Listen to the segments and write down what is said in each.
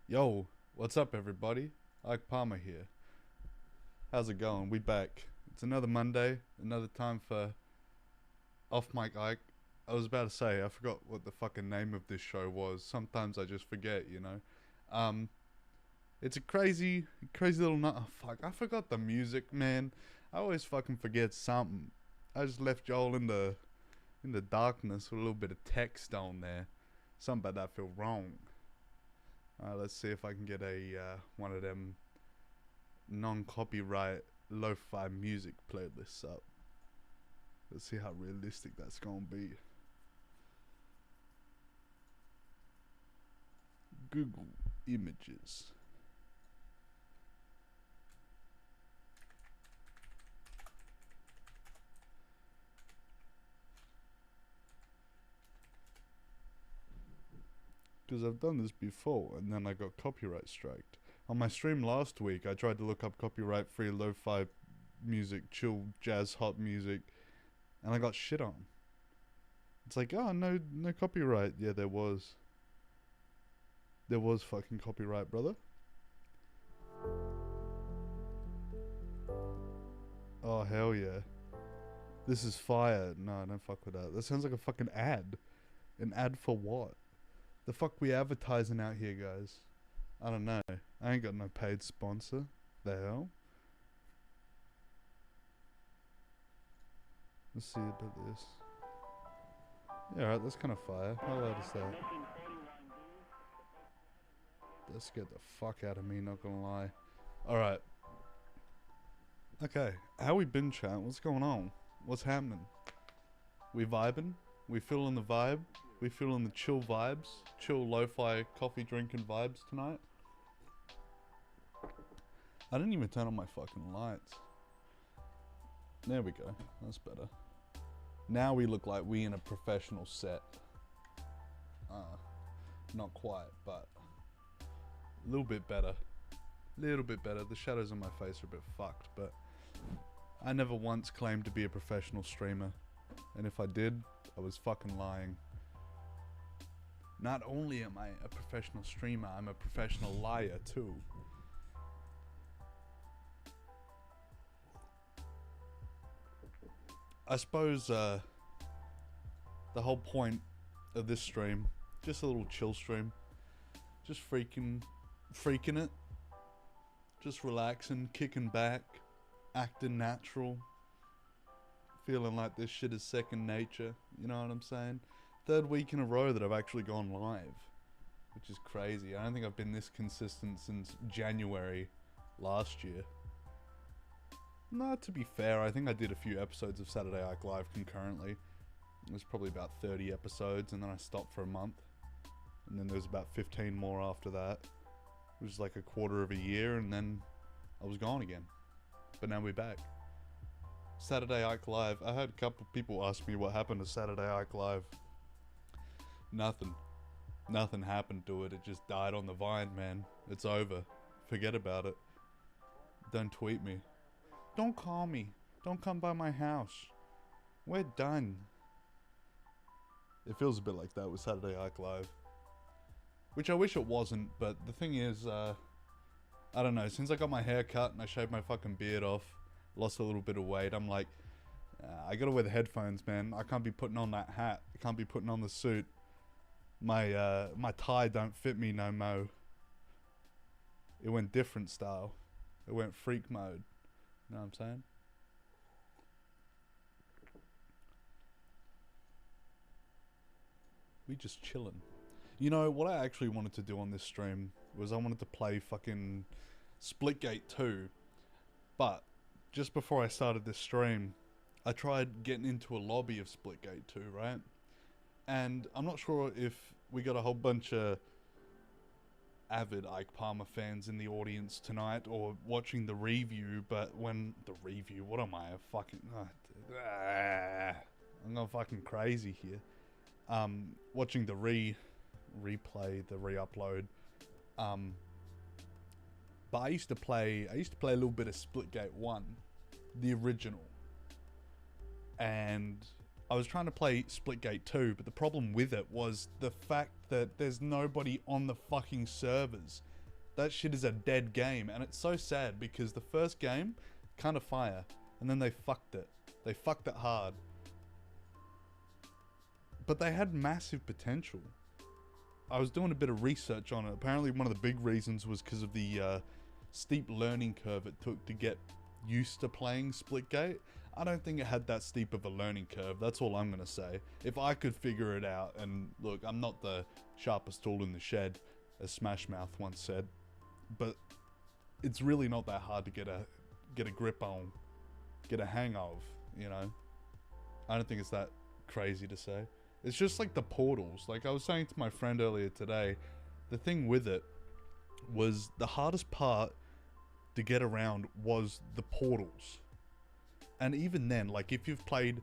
Yo, what's up, everybody? Ike Palmer here. How's it going? We back. It's another Monday, another time for Off Mic Ike. I was about to say, I forgot what the fucking name of this show was. Sometimes I just forget. Um, it's a crazy little nut. Oh, fuck, I forgot the music, man. I always fucking forget something. I just left y'all in the darkness with a little bit of text on there. Something about that feel wrong. Let's see if I can get a one of them non-copyright lo-fi music playlists up. Let's see how realistic that's gonna be. Google Images. Because I've done this before and then I got copyright striked. On my stream last week, I tried to look up copyright free lo-fi music, chill jazz hot music, and I got shit on. It's like, oh, no copyright. Yeah, there was. There was fucking copyright, brother. Oh, hell yeah. This is fire. No, don't fuck with that. That sounds like a fucking ad. An ad for what? The fuck we advertising out here, guys? I don't know. I ain't got no paid sponsor. The hell? Let's see about this. Yeah, alright, that's kind of fire. How loud is that? That scared the fuck out of me, not gonna lie. Alright. Okay, how we been, chat? What's going on? What's happening? We vibing? We feeling the vibe? We feeling the chill vibes? Chill lo-fi coffee drinking vibes tonight? I didn't even turn on my fucking lights. There we go. That's better. Now we look like we in a professional set. Not quite, but a little bit better. Little bit better. The shadows on my face are a bit fucked, but I never once claimed to be a professional streamer. And if I did, I was fucking lying. Not only am I a professional streamer, I'm a professional liar too. I suppose the whole point of this stream, just a little chill stream, just freaking it, just relaxing, kicking back, acting natural, feeling like this shit is second nature, you know what I'm saying? Third week in a row that I've actually gone live, which is crazy. I don't think I've been this consistent since January last year. No, to be fair, I think I did a few episodes of Saturday Ike Live concurrently. It was probably about 30 episodes, and then I stopped for a month. And then there was about 15 more after that. It was like a quarter of a year, and then I was gone again. But now we're back. Saturday Ike Live. I had a couple people ask me what happened to Saturday Ike Live. Nothing. Nothing happened to it. It just died on the vine, man. It's over. Forget about it. Don't tweet me. Don't call me. Don't come by my house. We're done. It feels a bit like that with Saturday Ike Live. Which I wish it wasn't, but the thing is, I don't know, since I got my hair cut and I shaved my fucking beard off, lost a little bit of weight, I'm like, I gotta wear the headphones, man. I can't be putting on that hat. I can't be putting on the suit. My tie don't fit me no mo. It went different style. It went freak mode. You know what I'm saying? We just chillin'. You know, what I actually wanted to do on this stream was I wanted to play fucking Splitgate 2. But, just before I started this stream, I tried getting into a lobby of Splitgate 2, right? And I'm not sure if we got a whole bunch of avid Ike Palmer fans in the audience tonight or watching the review, but when the review, what am I, a fucking I'm going fucking crazy here. Watching the replay, the re-upload. But I used to play a little bit of Splitgate 1, the original. And I was trying to play Splitgate 2, but the problem with it was the fact that there's nobody on the fucking servers. That shit is a dead game, and it's so sad because the first game, kind of fire, and then they fucked it. They fucked it hard. But they had massive potential. I was doing a bit of research on it. Apparently one of the big reasons was because of the steep learning curve it took to get used to playing Splitgate. I don't think it had that steep of a learning curve. That's all I'm going to say. If I could figure it out, and look, I'm not the sharpest tool in the shed, as Smash Mouth once said, but it's really not that hard to get a grip on, get a hang of, you know? I don't think it's that crazy to say. It's just like the portals. Like I was saying to my friend earlier today, the thing with it was the hardest part to get around was the portals. And even then, like if you've played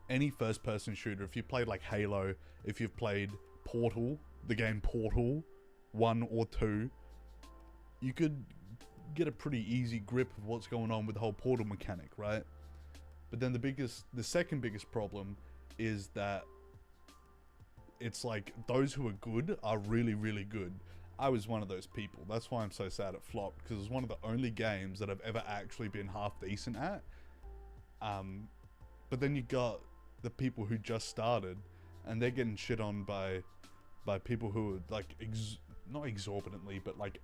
any first person shooter, if you've played like Halo, if you've played Portal, the game Portal 1 or 2, you could get a pretty easy grip of what's going on with the whole portal mechanic, right? But then the second biggest problem is that it's like those who are good are really, really good. I was one of those people. That's why I'm so sad it flopped, because it was one of the only games that I've ever actually been half decent at. But then you got the people who just started, and they're getting shit on by people who are like not exorbitantly, but like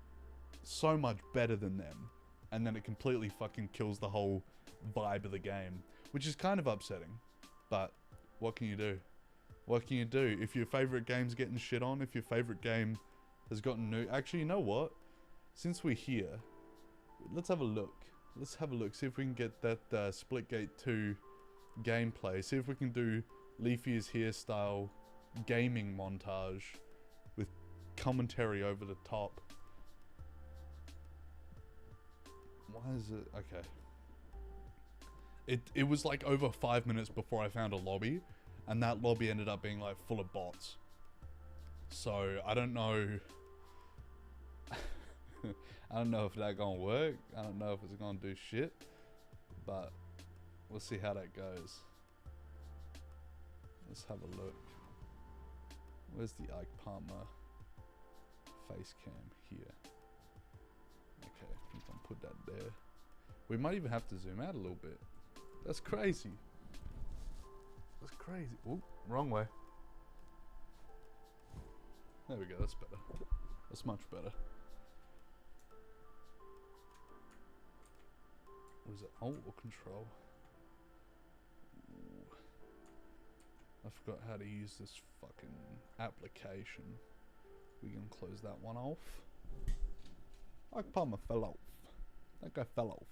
so much better than them, and then it completely fucking kills the whole vibe of the game, which is kind of upsetting. But what can you do? What can you do? If your favorite game's getting shit on, if your favorite game has gotten new... Actually, you know what? Since we're here, let's have a look. Let's have a look. See if we can get that Splitgate 2 gameplay. See if we can do Leafy is Here style gaming montage with commentary over the top. Why is it... Okay. It was like over 5 minutes before I found a lobby. And that lobby ended up being like full of bots. So I don't know. I don't know if that gonna work. I don't know if it's gonna do shit. But we'll see how that goes. Let's have a look. Where's the Ike Palmer face cam? Here. Okay, we can put that there. We might even have to zoom out a little bit. That's crazy. That's crazy. Ooh, wrong way. There we go, that's better. That's much better. What is it, Alt or Control? Ooh. I forgot how to use this fucking application. We can close that one off. Like Palmer fell off. That guy fell off.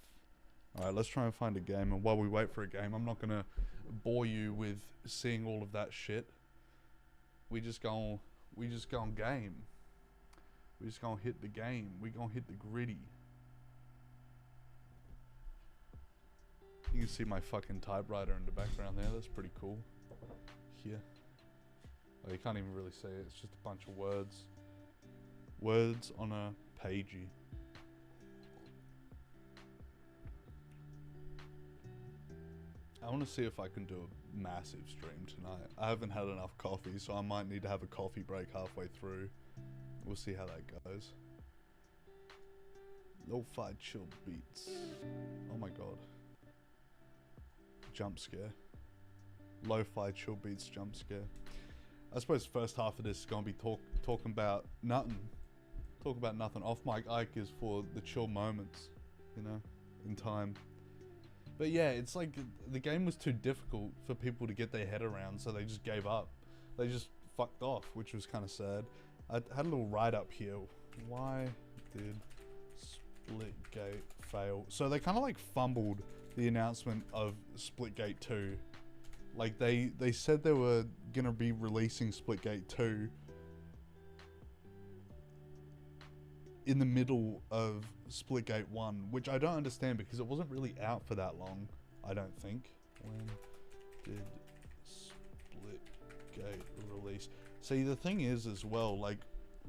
Alright, let's try and find a game, and while we wait for a game, I'm not gonna bore you with seeing all of that shit. We just gonna game. We just gonna hit the game. We gonna hit the gritty. You can see my fucking typewriter in the background there. That's pretty cool. Here. Oh, you can't even really see it. It's just a bunch of words. Words on a pagey. I want to see if I can do a massive stream tonight. I haven't had enough coffee, so I might need to have a coffee break halfway through. We'll see how that goes. Lo-fi chill beats. Oh my god. Jump scare. Lo-fi chill beats jump scare. I suppose the first half of this is going to be talking about nothing. Talk about nothing. Off mic Ike is for the chill moments, you know, in time. But yeah, it's like the game was too difficult for people to get their head around, so they just gave up. They just fucked off, which was kind of sad. I had a little write-up here. Why did Splitgate fail? So they kind of like fumbled the announcement of Splitgate 2. Like they said they were gonna be releasing Splitgate 2 in the middle of Splitgate 1, which I don't understand because it wasn't really out for that long, I don't think. When did Splitgate release? See, the thing is as well, like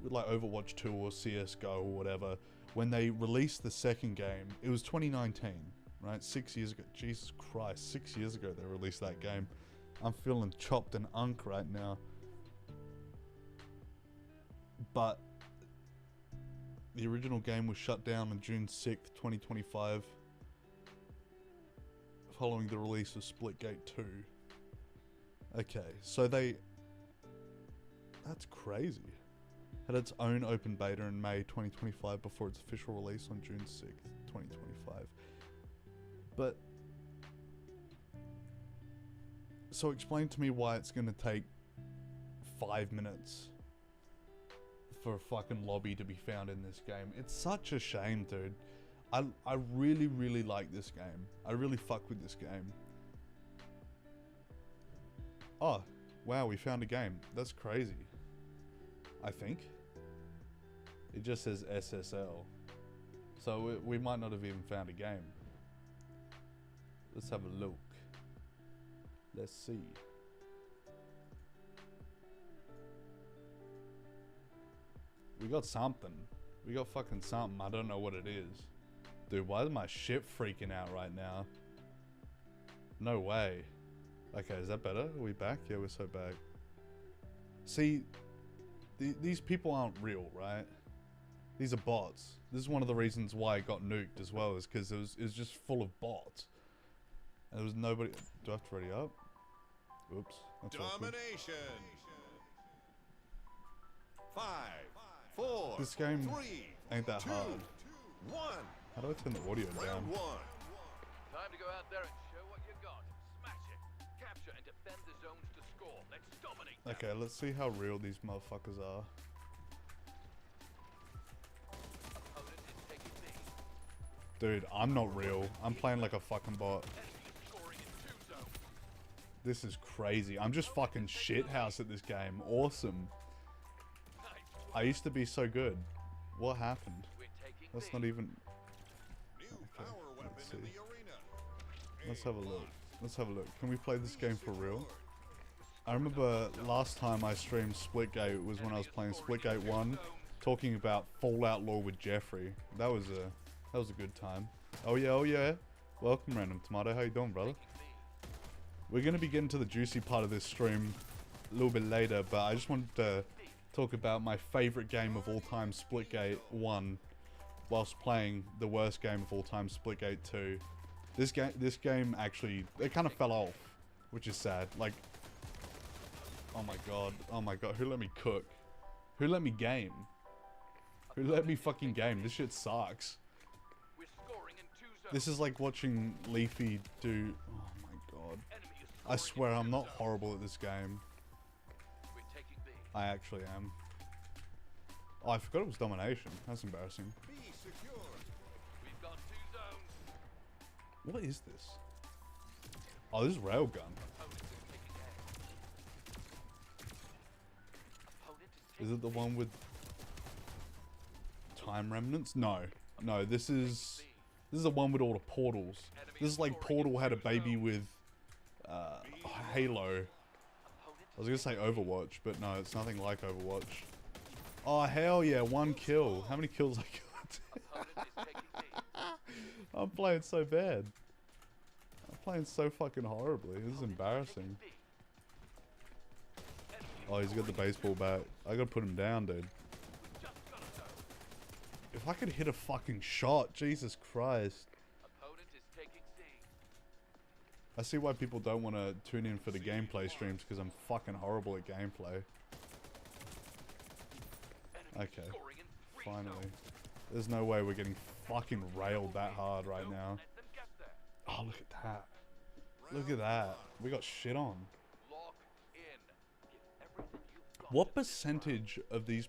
with like Overwatch 2 or CSGO or whatever, when they released the second game, it was 2019, right? 6 years ago. Jesus Christ, 6 years ago they released that game. I'm feeling chopped and unk right now. But The original game was shut down on June 6th, 2025, following the release of Splitgate 2. Okay, so that's crazy. Had its own open beta in May 2025 before its official release on June 6th, 2025. But, so explain to me why it's gonna take 5 minutes for a fucking lobby to be found in this game. It's such a shame, dude. I really, really like this game. I really fuck with this game. Oh, wow, we found a game. That's crazy. I think. It just says SSL. So we might not have even found a game. Let's have a look. Let's see. We got something. We got fucking something. I don't know what it is. Dude, why is my shit freaking out right now? No way. Okay, is that better? Are we back? Yeah, we're so back. See, these people aren't real, right? These are bots. This is one of the reasons why it got nuked as well, is because it was just full of bots. And there was nobody... Do I have to ready up? Oops. Domination. 5, 4, this game 3, ain't that 2, hard. 1. How do I turn the audio down? Round 1. Time to go out there and show what you got. Smash it. Capture and defend the zones to score. Let's dominate them. Okay, let's see how real these motherfuckers are. Opponent is taking B. Dude, I'm not real. I'm playing like a fucking bot. Enemy is scoring in 2 zones. This is crazy. I'm just fucking shithouse at this game. Awesome. Nice. I used to be so good. What happened? We're taking That's B. not even... New power weapon let's in see. the arena. Let's have a look. Let's have a look. Can we play this game for real? I remember last time I streamed Splitgate was when I was playing Splitgate 1, talking about Fallout lore with Jeffrey. That was a good time. Oh yeah, oh yeah. Welcome, Random Tomato. How you doing, brother? We're gonna be getting to the juicy part of this stream a little bit later, but I just wanted to talk about my favorite game of all time, Splitgate 1, whilst playing the worst game of all time, Splitgate 2. This game actually, it kind of fell off, which is sad. Like, oh my god, who let me cook? Who let me game? Who let me fucking game? This shit sucks. We're scoring in 2 zones. This is like watching Leafy do, oh my god. Enemy is I scoring swear in I'm 2 not zones. horrible at this game. We're taking B. I actually am. Oh, I forgot it was domination. That's embarrassing. B secured. We've got 2 zones. What is this? Oh, this is Railgun. Opponent is taking A. Opponent is Is taking it the B. one with time remnants? No. No, this is the one with all the portals. This is like Portal had a baby with Halo. Opponent I was gonna say Overwatch, but no, it's nothing like Overwatch. Oh hell yeah, 1 kill. How many kills I got? Opponent is taking B. I'm playing so bad. I'm playing so fucking horribly. This is embarrassing. B. Oh, he's got the baseball bat. I gotta put him down, dude. Just got a zone. If I could hit a fucking shot, Jesus Christ. Opponent is taking C. I see why people don't want to tune in for the gameplay streams, because I'm fucking horrible at gameplay. Enemy Okay, scoring in 3 finally. zones. There's no way we're getting fucking railed that hard right now. Let them get there. Oh, look at that. Look at that. We got shit on. Lock in. Give everything you've got What to this round. percentage of these...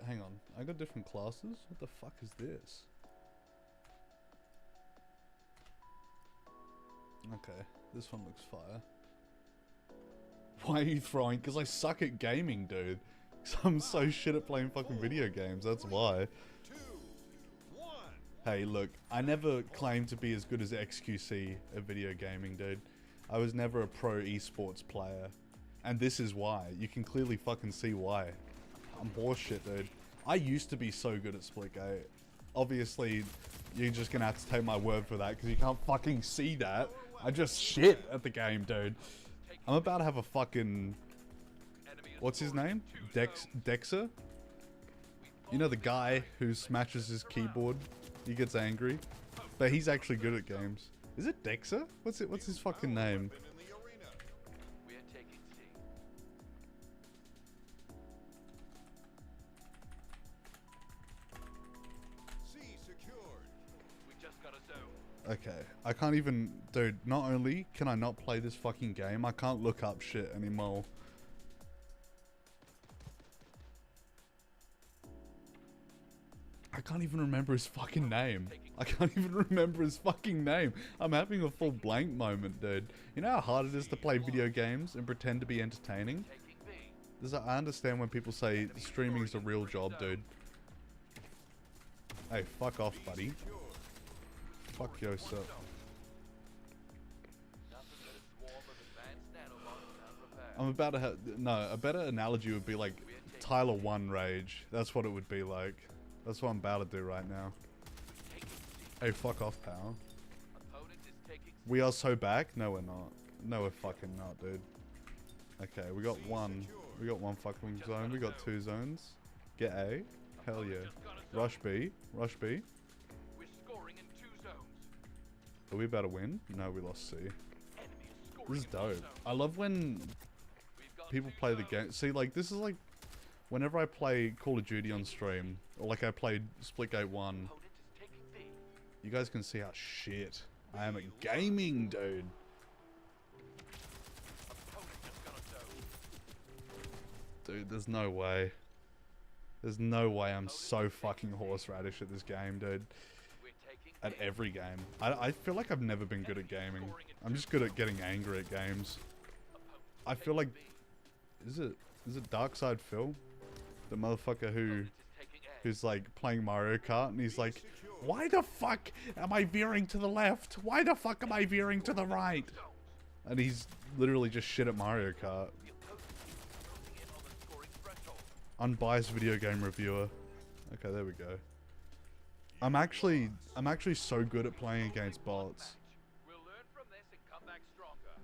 Hang on. I got different classes? What the fuck is this? Okay. This one looks fire. Why are you throwing? Because I suck at gaming, dude. 'Cause I'm so shit at playing fucking video games. That's why. 2, 1. Hey, look. I never claimed to be as good as XQC at video gaming, dude. I was never a pro esports player. And this is why. You can clearly fucking see why. I'm horseshit, dude. I used to be so good at Splitgate. Obviously, you're just gonna have to take my word for that, because you can't fucking see that. I just shit at the game, dude. I'm about to have a fucking... Enemy is What's his scoring name? in 2 zones. Dexter? You know the guy who smashes his keyboard? He gets angry. But he's actually good at games. Is it Dexter? What's his fucking name? Weapon in the arena. We're taking C. C secured. We just got a zone. Okay, I can't even... Dude, not only can I not play this fucking game, I can't look up shit anymore. I can't even remember his fucking name. I can't even remember his fucking name. I'm having a full blank moment, dude. You know how hard it is to play video games and pretend to be entertaining? Taking B. I understand when people say streaming's a real job, dude. Hey, fuck off, buddy. Fuck yourself. Nothing but a swarm of advanced nanobots unprepared. I'm about to have... No, a better analogy would be like Tyler 1 Rage. That's what it would be like. That's what I'm about to do right now. Taking C. Hey, fuck off, pal. Opponent is taking C. We are so back? No, we're not. No, we're fucking not, dude. Okay, we got one. We got one fucking zone. We got 2 zones. Get A. Hell yeah. Just got a zone. Rush B. Rush B. We're scoring in 2 zones. Are we about to win? No, we lost C. Enemy is scoring This is in 2 dope. zones. I love when We've got people 2 play the zones. game. See, like, this is like... Whenever I play Call of Duty on stream, or like I played Splitgate 1, Opponent is taking B. you guys can see how shit I am at gaming, dude. Opponent just got a zone. Dude, there's no way. There's no way I'm so fucking horseradish at this game, dude. We're taking At A. every game. I feel like I've never been good at gaming. I'm just good at getting angry at games. Opponent I feel like... taking B. Is it Darkside Phil? The motherfucker who... Opponent is taking A. Who's like playing Mario Kart and he's like, why the fuck am I veering to the left? Why the fuck am I veering to the right? Zones. And he's literally just shit at Mario Kart. The opponent is closing in on the scoring threshold. Unbiased video game reviewer. Okay, there we go. I'm actually so good at playing against bots. We'll learn from this and come back stronger.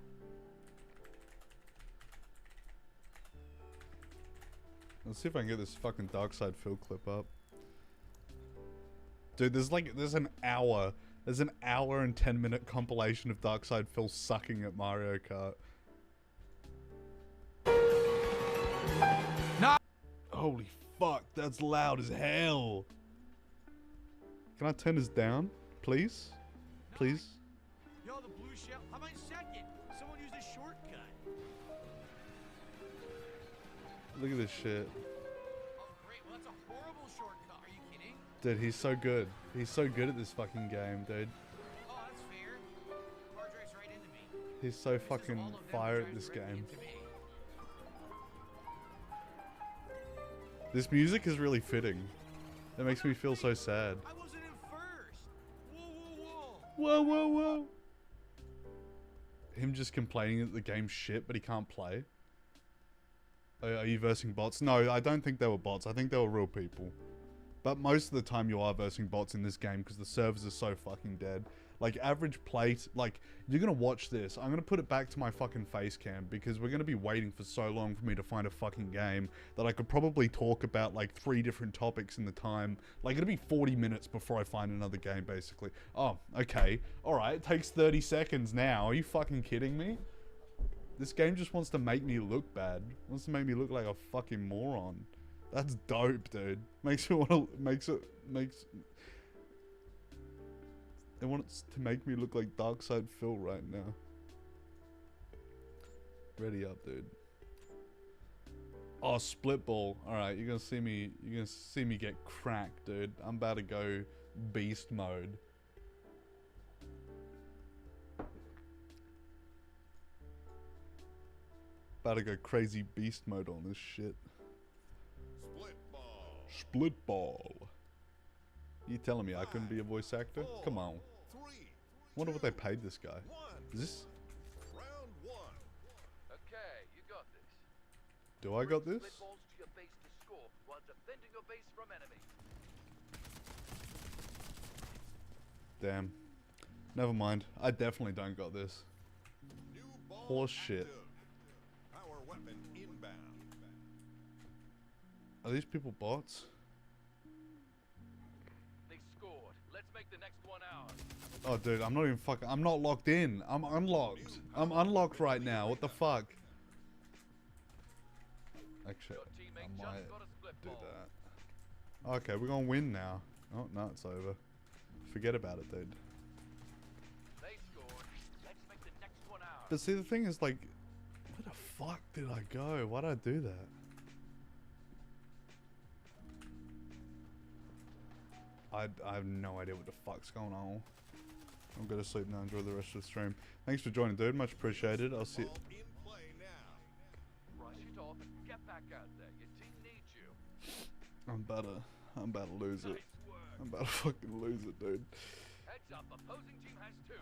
Let's see if I can get this fucking Darkside Phil clip up. Dude, there's an hour and 10-minute compilation of Darkside Phil sucking at Mario Kart. No. Holy fuck, that's loud as hell. Can I turn this down, please? Please? Yo, the blue shell. How about second? Someone used a shortcut. Look at this shit. Oh, great. Well, that's a horrible shortcut. Are you kidding? Dude, he's so good. He's so good at this fucking game, dude. Oh, that's fair. Car drives right into me. He's so This is fucking all of them fire at drives this directly game. into me. This music is really fitting. It makes me feel so sad. I wasn't in first. Whoa, whoa, whoa. Whoa, whoa, whoa. Him just complaining that the game's shit, but he can't play. Are you versing bots? No, I don't think they were bots. I think they were real people. But most of the time you are versing bots in this game because the servers are so fucking dead. Like, average plate, like, you're gonna watch this. I'm gonna put it back to my fucking face cam because we're gonna be waiting for so long for me to find a fucking game that I could probably talk about, like, 3 different topics in the time. Like, it'll be 40 minutes before I find another game, basically. Oh, okay. Alright, it takes 30 seconds now. Are you fucking kidding me? This game just wants to make me look bad. It wants to make me look like a fucking moron. That's dope, dude. Makes me wanna, it wants to make me look like Darkside Phil right now. Ready up, dude. Oh, split ball. Alright, you're gonna see me get cracked, dude. I'm about to go beast mode. About to go crazy beast mode on this shit. Split ball. Split ball. You telling me I couldn't be a voice actor? Come on. 3, Wonder what they paid this guy. 1. Is this... Round 1. Okay, you got this. Do I got this? Split balls to your base to score while defending your base from enemies. Damn. Never mind. I definitely don't got this. New ball Horse shit. active. Power weapon inbound. Are these people bots? Oh, dude, I'm not even fucking... I'm not locked in. I'm unlocked. I'm unlocked right now. What the fuck? Actually, Your I teammate might just got a split do ball. that. Okay, we're gonna win now. Oh, no, it's over. Forget about it, dude. They scored. Let's make the next one ours. But see, the thing is, like... Where the fuck did I go? Why'd I do that? I have no idea what the fuck's going on. I'm gonna sleep now. Enjoy the rest of the stream. Thanks for joining, dude. Much appreciated. I'll see you. Ball in play now. Brush it off and get back out there. Your team needs you. I'm about to lose it. Nice work. I'm about to fucking lose it, dude. Heads up, opposing team has 2.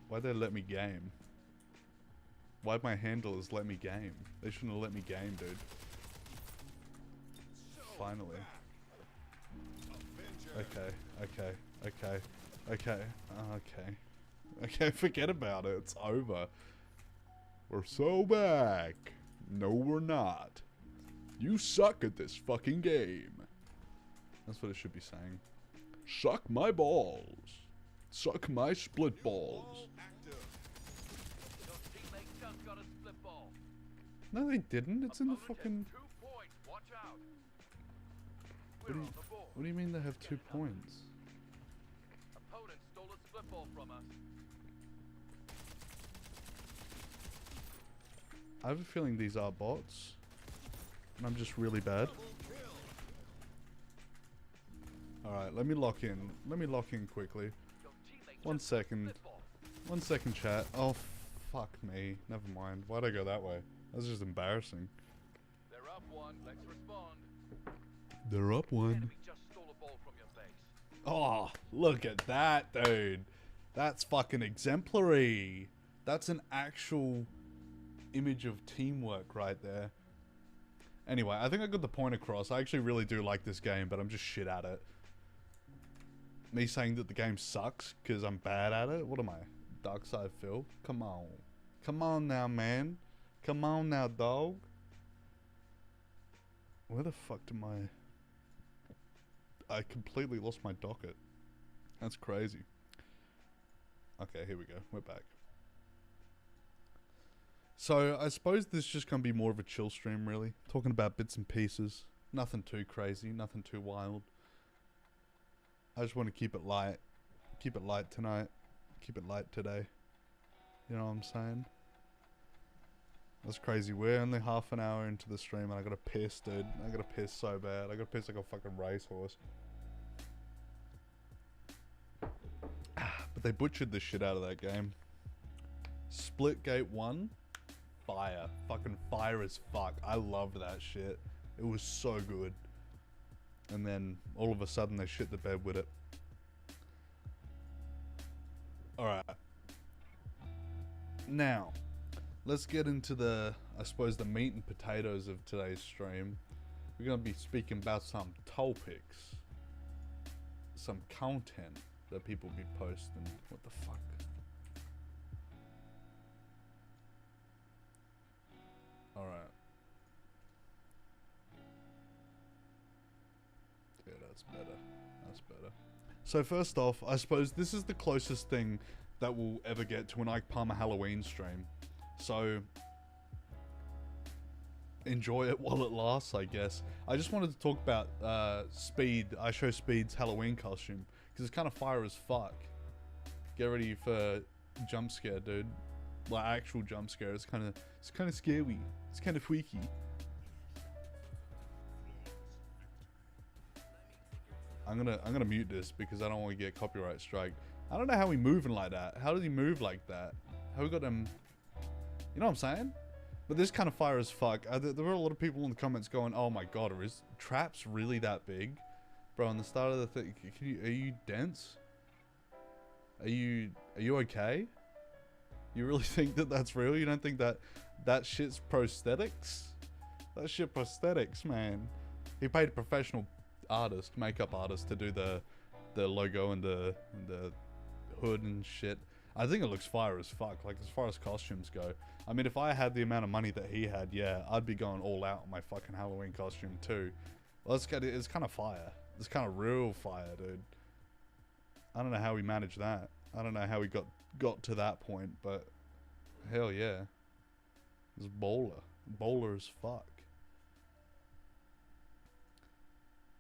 Why'd they let me game? Why'd my handlers let me game? They shouldn't have let me game, dude. Finally. Avenger. Okay, forget about it. It's over. We're so back. No, we're not. You suck at this fucking game. That's what it should be saying. Suck my balls. Suck my split balls. Ball active. Your teammate just got a split ball. No, they didn't. It's in the Opponent has fucking... 2 points. Watch out. What We're do on you, the board. what do you mean they have 2 points? Opponent stole a split ball from us. I have a feeling these are bots. And I'm just really bad. Double kill. Alright, let me lock in. Let me lock in quickly. Your teammate One just got a second. split ball. 1 second, chat. Oh, fuck me. Never mind. Why'd I go that way? That's just embarrassing. They're up 1. Let's respond. They're up 1. Enemy just stole a ball from your base. Oh, look at that, dude. That's fucking exemplary. That's an actual image of teamwork right there. Anyway, I think I got the point across. I actually really do like this game, but I'm just shit at it. Me saying that the game sucks because I'm bad at it? What am I? Dark Side Phil? Come on. Come on now, man. Come on now, dog. Where the fuck did my... I completely lost my docket. That's crazy. Okay, here we go. We're back. So, I suppose this is just going to be more of a chill stream, really. Talking about bits and pieces. Nothing too crazy. Nothing too wild. I just want to keep it light. Keep it light tonight. Keep it light today. You know what I'm saying? That's crazy. We're only half an hour into the stream and I gotta piss, dude. I gotta piss so bad. I gotta piss like a fucking racehorse. But they butchered the shit out of that game. Splitgate 1. Fire. Fucking fire as fuck. I loved that shit. It was so good. And then all of a sudden they shit the bed with it. Alright. Now, let's get into the, I suppose, the meat and potatoes of today's stream. We're going to be speaking about some topics. Some content that people be posting. What the fuck? Alright. Yeah, that's better. That's better. So first off, I suppose this is the closest thing that we'll ever get to an Ike Palmer Halloween stream. So enjoy it while it lasts, I guess. I just wanted to talk about Speed. I show Speed's Halloween costume because it's kind of fire as fuck. Get ready for jump scare, dude. Like actual jump scare. It's kind of scary. It's kind of freaky. I'm gonna mute this because I don't want to get copyright strike. I don't know how he moving like that. How does he move like that? How we got him? You know what I'm saying? But this kind of fire as fuck. There were a lot of people in the comments going, "Oh my god, are his traps really that big, bro?" On the start of the thing, are you dense? Are you okay? You really think that that's real? You don't think that shit's prosthetics? That shit prosthetics, man. He paid a professional artist, makeup artist, to do the logo and the hood and shit. I think it looks fire as fuck. Like as far as costumes go, I mean, if I had the amount of money that he had, yeah, I'd be going all out on my fucking Halloween costume too. Well, it's kind of fire. It's kind of real fire, dude. I don't know how he managed that. I don't know how he got to that point, but hell yeah. He's baller. Baller as fuck.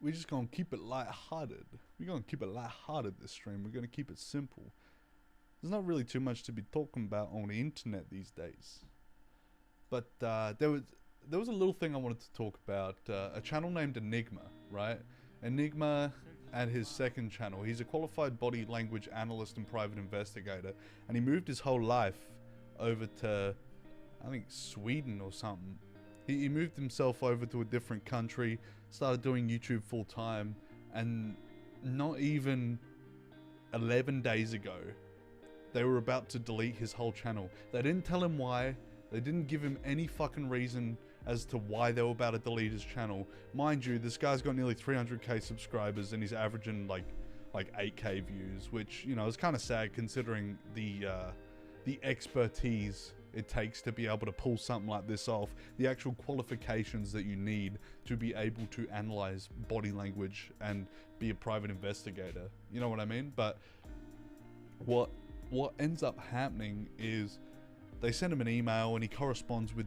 We're just gonna keep it lighthearted. We're gonna keep it lighthearted this stream. We're gonna keep it simple. There's not really too much to be talking about on the internet these days. But there was a little thing I wanted to talk about. A channel named Enigma, right? Enigma and his second channel. He's a qualified body language analyst and private investigator. And he moved his whole life over to, I think, Sweden or something. He moved himself over to a different country, started doing YouTube full time, and not even 11 days ago, they were about to delete his whole channel. They didn't tell him why. They didn't give him any fucking reason as to why they were about to delete his channel. Mind you, this guy's got nearly 300k subscribers and he's averaging like 8k views, which, you know, is kind of sad considering the expertise it takes to be able to pull something like this off, the actual qualifications that you need to be able to analyze body language and be a private investigator. You know what I mean? But what ends up happening is they send him an email and he corresponds with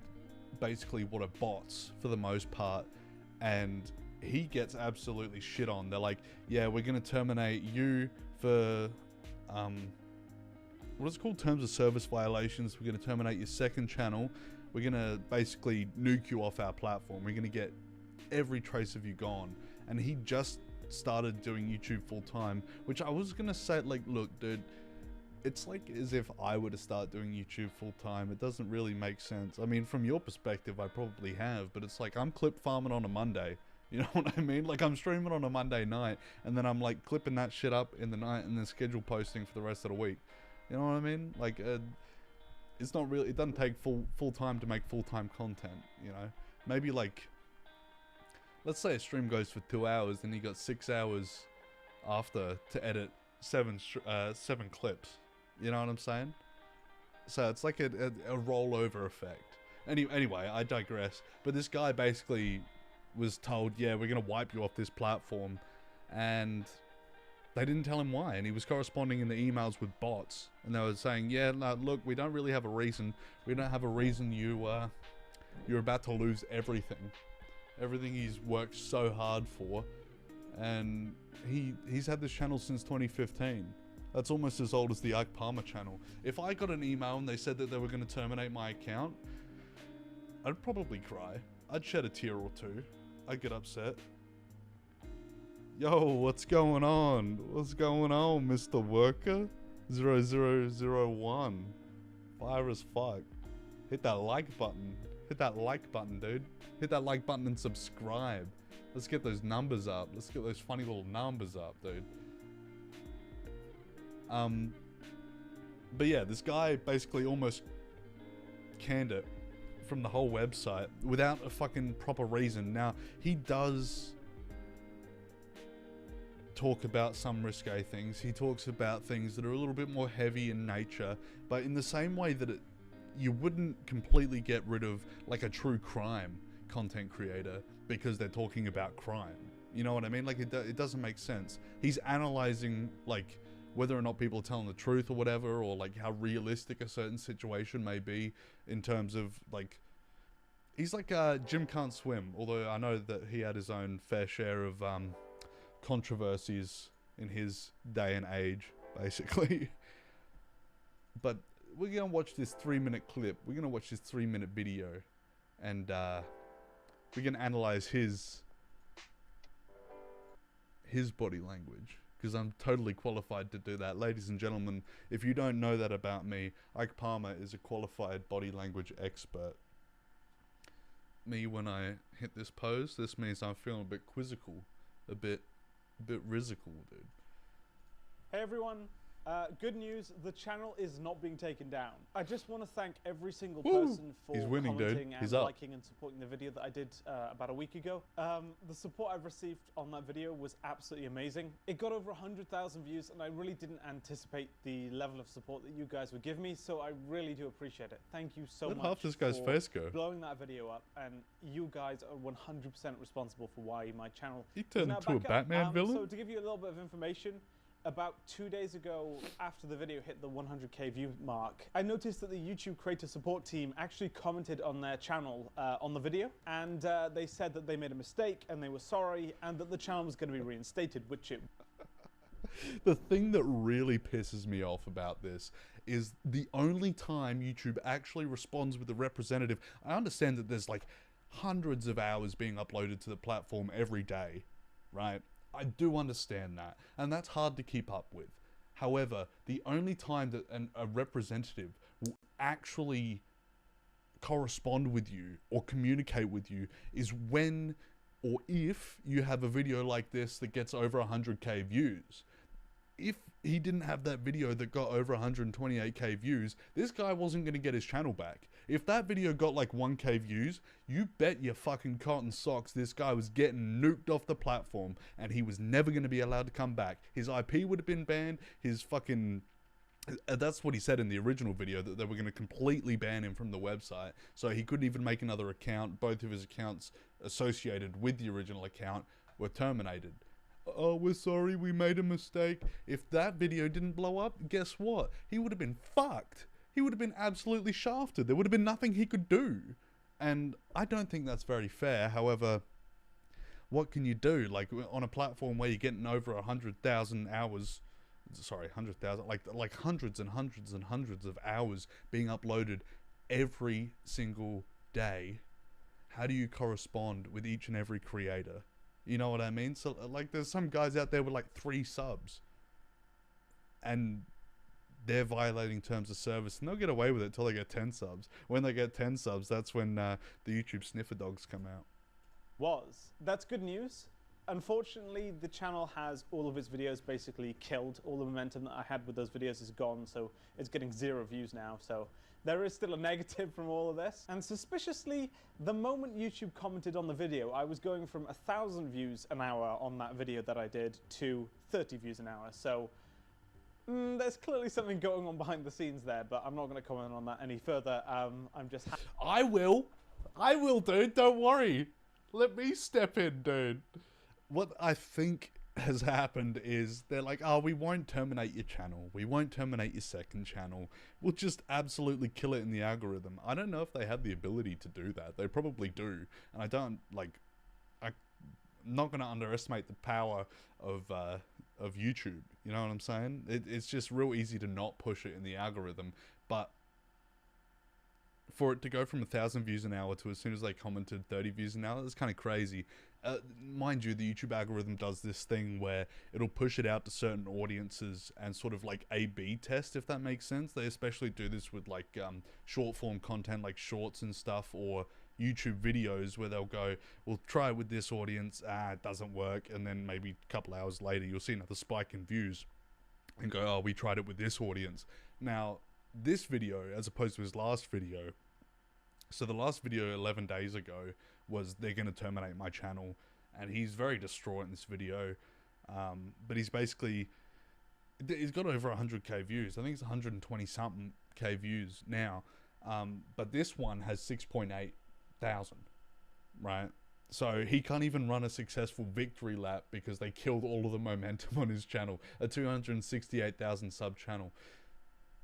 basically what are bots for the most part, and he gets absolutely shit on. They're like, yeah, we're going to terminate you for what is it called, terms of service violations. We're going to terminate your second channel. We're going to basically nuke you off our platform. We're going to get every trace of you gone. And he just started doing YouTube full time, which I was going to say, like, look, dude, it's like as if I were to start doing YouTube full time. It doesn't really make sense. I mean, from your perspective, I probably have, but it's like I'm clip farming on a Monday. You know what I mean? Like, I'm streaming on a Monday night, and then I'm like clipping that shit up in the night and then schedule posting for the rest of the week. You know what I mean? Like, it's not really, it doesn't take full time to make full-time content, you know? Maybe like, let's say a stream goes for 2 hours and you got 6 hours after to edit seven clips. You know what I'm saying? So it's like a rollover effect. Anyway, I digress. But this guy basically was told, yeah, we're going to wipe you off this platform. And they didn't tell him why, and he was corresponding in the emails with bots, and they were saying, yeah, no, look, we don't really have a reason. We don't have a reason you're about to lose everything. Everything he's worked so hard for, and he's had this channel since 2015. That's almost as old as the Ike Palmer channel. If I got an email and they said that they were going to terminate my account, I'd probably cry. I'd shed a tear or two. I'd get upset. Yo, what's going on? What's going on, Mr. Worker? 0001. Fire as fuck. Hit that like button. Hit that like button, dude. Hit that like button and subscribe. Let's get those numbers up. Let's get those funny little numbers up, dude. But yeah, this guy basically almost canned it from the whole website without a fucking proper reason. Now, he does talk about some risque things. He talks about things that are a little bit more heavy in nature, but in the same way that you wouldn't completely get rid of like a true crime content creator because they're talking about crime. You know what I mean? Like, it doesn't make sense. He's analyzing like whether or not people are telling the truth or whatever, or like how realistic a certain situation may be in terms of like, he's like Jim Can't Swim, although I know that he had his own fair share of controversies in his day and age, basically. But we're gonna watch this 3-minute clip. We're gonna watch this 3-minute video, and we're gonna analyze his body language, because I'm totally qualified to do that. Ladies and gentlemen, if you don't know that about me, Ike Palmer is a qualified body language expert. Me, when I hit this pose, this means I'm feeling a bit quizzical, a bit rizzical, dude. Hey everyone, good news, the channel is not being taken down. I just want to thank every single person for He's winning, commenting dude. and He's up. liking and supporting the video that I did about a week ago. The support I've received on that video was absolutely amazing. It got over 100,000 views, and I really didn't anticipate the level of support that you guys would give me, so I really do appreciate it. Thank you so Let much half this guy's for face go. blowing that video up, and you guys are 100% responsible for why my channel He is turned now into a back up. Batman villain? So to give you a little bit of information, About 2 days ago, after the video hit the 100k view mark, I noticed that the YouTube creator support team actually commented on their channel on the video, and they said that they made a mistake and they were sorry, and that the channel was going to be reinstated, which it The thing that really pisses me off about this is the only time YouTube actually responds with a representative. I understand that there's like hundreds of hours being uploaded to the platform every day, right? I do understand that, and that's hard to keep up with. However, the only time that a representative will actually correspond with you or communicate with you is when or if you have a video like this that gets over 100k views. If he didn't have that video that got over 128k views, this guy wasn't going to get his channel back. If that video got like 1k views, you bet your fucking cotton socks this guy was getting nuked off the platform and he was never going to be allowed to come back. His IP would have been banned, his fucking... That's what he said in the original video, that they were going to completely ban him from the website, so he couldn't even make another account. Both of his accounts associated with the original account were terminated. Oh, we're sorry, we made a mistake. If that video didn't blow up, guess what? He would have been fucked. He would have been absolutely shafted. There would have been nothing he could do. And I don't think that's very fair. However, what can you do? Like, on a platform where you're getting over 100,000 hours... Sorry, 100,000, like hundreds and hundreds and hundreds of hours being uploaded every single day. How do you correspond with each and every creator? You know what I mean? So, like, there's some guys out there with like 3 subs, and they're violating terms of service, and they'll get away with it till they get 10 subs. When they get 10 subs, that's when the YouTube sniffer dogs come out. That's good news. Unfortunately, the channel has all of its videos basically killed. All the momentum that I had with those videos is gone, so it's getting 0 views now. So there is still a negative from all of this. And suspiciously, the moment YouTube commented on the video, I was going from 1,000 views an hour on that video that I did to 30 views an hour. So there's clearly something going on behind the scenes there, but I'm not going to comment on that any further. I'm just... I will, dude. Don't worry. Let me step in, dude. What I think has happened is they're like, oh, we won't terminate your channel. We won't terminate your second channel. We'll just absolutely kill it in the algorithm. I don't know if they have the ability to do that. They probably do. And I don't, like, I'm not going to underestimate the power of YouTube. You know what I'm saying? It's just real easy to not push it in the algorithm. But for it to go from 1,000 views an hour to as soon as they commented 30 views an hour, that's kind of crazy. Mind you, the YouTube algorithm does this thing where it'll push it out to certain audiences and sort of like A/B test, if that makes sense. They especially do this with like short form content like shorts and stuff, or YouTube videos where they'll go, we'll try it with this audience, it doesn't work, and then maybe a couple hours later you'll see another spike in views and go, oh, we tried it with this audience. Now, this video, as opposed to his last video, so the last video 11 days ago was they're going to terminate my channel, and he's very distraught in this video, but he's basically, he's got over 100k views. I think it's 120 something k views now, but this one has 6.8 thousand, right? So he can't even run a successful victory lap because they killed all of the momentum on his channel, a 268,000 sub channel.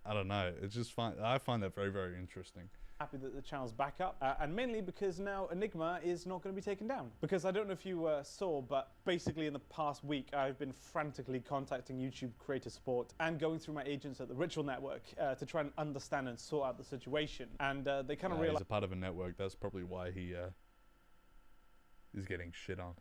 I don't know, it's just fun. I find that very, very interesting. Happy that the channel's back up, and mainly because now Enigma is not going to be taken down. Because I don't know if you saw, but basically in the past week I've been frantically contacting YouTube creator support and going through my agents at the Ritual Network to try and understand and sort out the situation. And they kind of realized he's a part of a network. That's probably why he is getting shit on.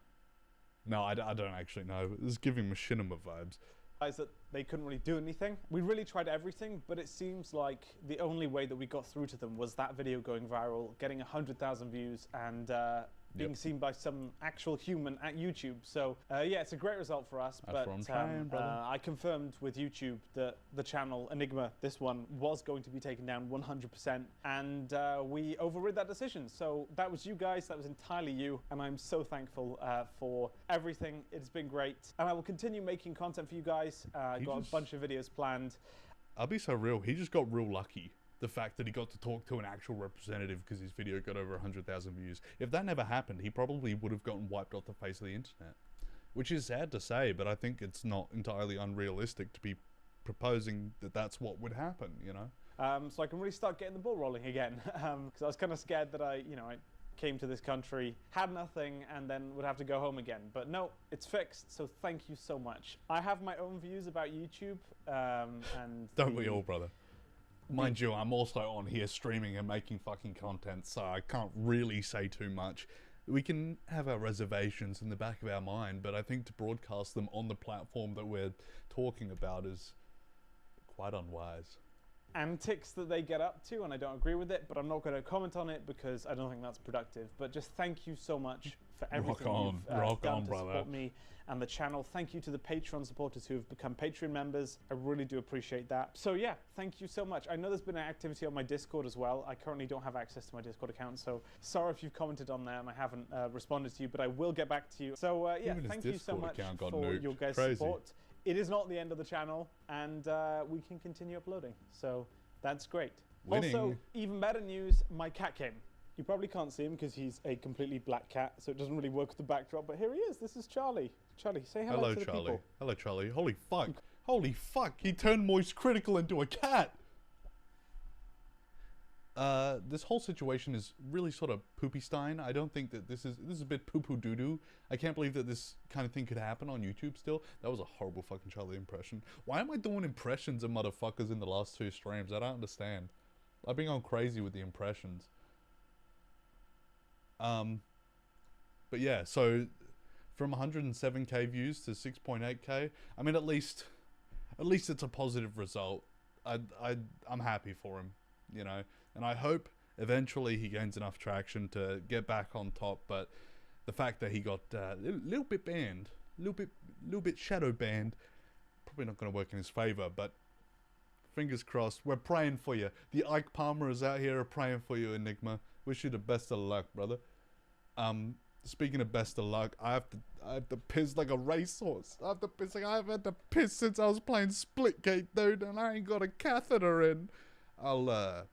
No, I don't actually know. This is giving machinima vibes. That they couldn't really do anything. We really tried everything, but it seems like the only way that we got through to them was that video going viral, getting 100,000 views, and being seen by some actual human at YouTube. So yeah, it's a great result for us. That's but what I'm trying, brother. I confirmed with YouTube that the channel Enigma, this one, was going to be taken down 100%, and we overrid that decision. So that was you guys, that was entirely you, and I'm so thankful for everything. It's been great, and I will continue making content for you guys. I got a bunch of videos planned. I'll be so real, he just got real lucky. The fact that he got to talk to an actual representative because his video got over 100,000 views. If that never happened, he probably would have gotten wiped off the face of the internet. which is sad to say, but I think it's not entirely unrealistic to be proposing that that's what would happen, you know? So I can really start getting the ball rolling again. Because I was kind of scared that I came to this country, had nothing, and then would have to go home again. But no, it's fixed, so thank you so much. I have my own views about YouTube, and... Don't we all, brother? Mind you, I'm also on here streaming and making fucking content, so I can't really say too much. We can have our reservations in the back of our mind, but I think to broadcast them on the platform that we're talking about is quite unwise. Antics that they get up to, and I don't agree with it, but I'm not going to comment on it because I don't think that's productive. But just thank you so much for everything you've done to support me and the channel. Thank you to the Patreon supporters who have become Patreon members. I really do appreciate that. So yeah, thank you so much. I know there's been an activity on my Discord as well. I currently don't have access to my Discord account, so sorry if you've commented on there and I haven't responded to you, but I will get back to you. So yeah, thank you so much for your guys' support. It is not the end of the channel, and we can continue uploading, so that's great. Winning. Also, even better news, my cat came. You probably can't see him because he's a completely black cat, so it doesn't really work with the backdrop, but here he is. This is Charlie. Charlie, say hello to the Charlie. people. Hello, Charlie. Holy fuck. Holy fuck, he turned Moist Critical into a cat! This whole situation is really sort of poopy stein. I don't think that this is a bit poo-poo doo-doo. I can't believe that this kind of thing could happen on YouTube still. That was a horrible fucking Charlie impression. Why am I doing impressions of motherfuckers in the last 2 streams? I don't understand. I've been going crazy with the impressions. But yeah, so from 107k views to 6.8k, I mean, at least it's a positive result. I'm happy for him, you know, and I hope eventually he gains enough traction to get back on top. But the fact that he got a little bit banned, little bit shadow banned, probably not going to work in his favor. But fingers crossed. We're praying for you. The Ike Palmers out here are praying for you, Enigma. Wish you the best of luck, brother. Speaking of best of luck, I have to piss like a racehorse. I've had to piss since I was playing Splitgate, dude, and I ain't got a catheter in. I'll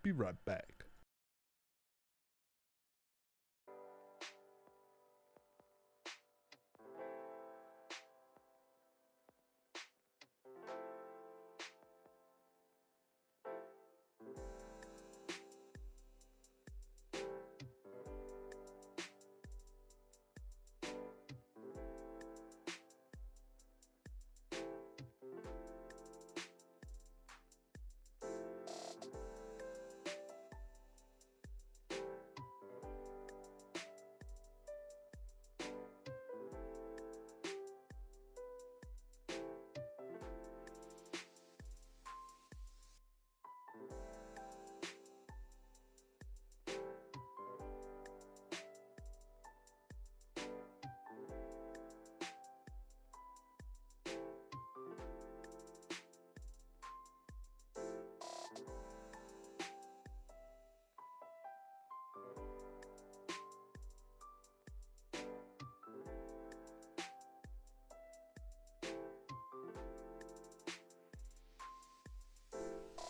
be right back.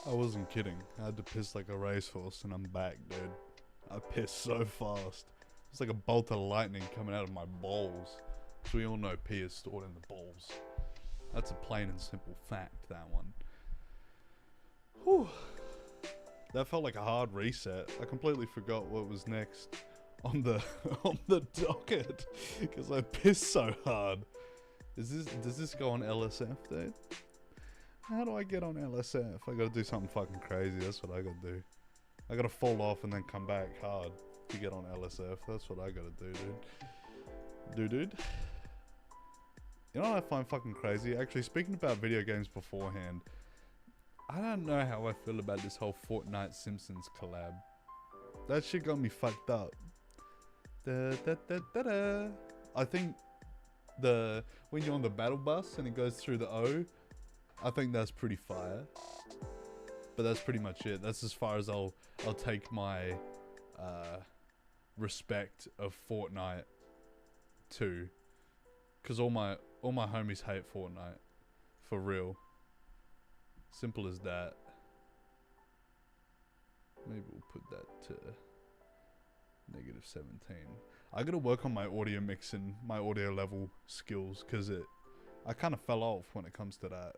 I wasn't kidding. I had to piss like a racehorse and I'm back, dude. I pissed so fast. It's like a bolt of lightning coming out of my balls. So we all know pee is stored in the balls. That's a plain and simple fact, that one. Whew. That felt like a hard reset. I completely forgot what was next on the docket because I pissed so hard. Does this go on LSF, dude? How do I get on LSF? I gotta do something fucking crazy. That's what I gotta do. I gotta fall off and then come back hard to get on LSF. That's what I gotta do, dude. You know what I find fucking crazy? Actually, speaking about video games beforehand, I don't know how I feel about this whole Fortnite Simpsons collab. That shit got me fucked up. I think when you're on the battle bus and it goes through the O, I think that's pretty fire. But that's pretty much it. That's as far as I'll take my respect of Fortnite to, because all my homies hate Fortnite, for real. Simple as that. Maybe we'll put that to -17. I gotta work on my audio mixing, my audio level skills, because I kind of fell off when it comes to that.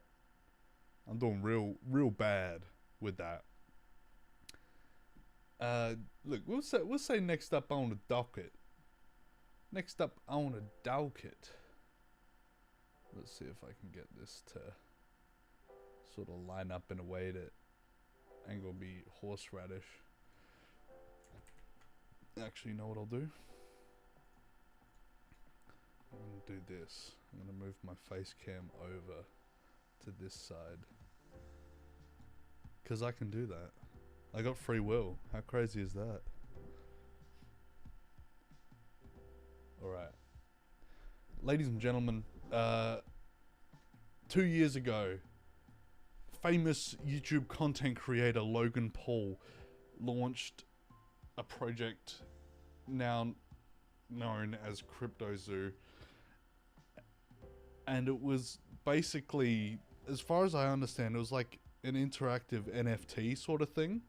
I'm doing real bad with that. Look, we'll say next up on the docket. Next up on the docket. Let's see if I can get this to sort of line up in a way that ain't gonna be horseradish. Actually, you know what I'll do? I'm gonna do this. I'm gonna move my face cam over to this side. Because I can do that. I got free will. How crazy is that? Alright. Ladies and gentlemen, 2 years ago, famous YouTube content creator Logan Paul launched a project now known as CryptoZoo. And it was basically, as far as I understand, it was like an interactive NFT sort of thing.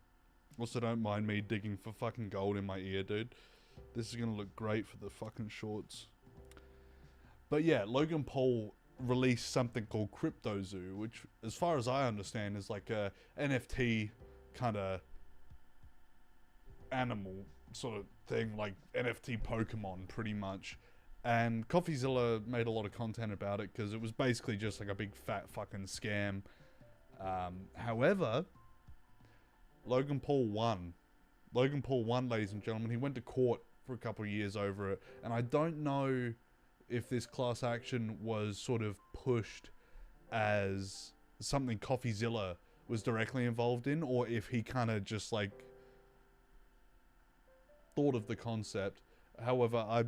Also, don't mind me digging for fucking gold in my ear, dude. This is gonna look great for the fucking shorts. But yeah, Logan Paul released something called CryptoZoo, which, as far as I understand, is like a NFT kind of animal sort of thing, like NFT Pokemon, pretty much. And CoffeeZilla made a lot of content about it because it was basically just like a big fat fucking scam. However, Logan Paul won. Logan Paul won, ladies and gentlemen. He went to court for a couple of years over it. And I don't know if this class action was sort of pushed as something CoffeeZilla was directly involved in, or if he kind of just like thought of the concept. However,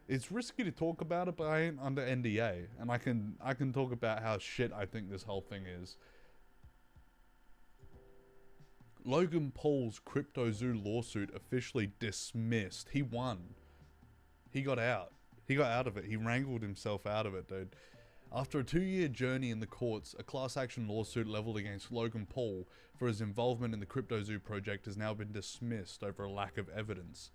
it's risky to talk about it, but I ain't under NDA, and I can talk about how shit I think this whole thing is. Logan Paul's CryptoZoo lawsuit officially dismissed. He won. He got out. He got out of it. He wrangled himself out of it, dude. After a 2-year journey in the courts, a class action lawsuit leveled against Logan Paul for his involvement in the CryptoZoo project has now been dismissed over a lack of evidence.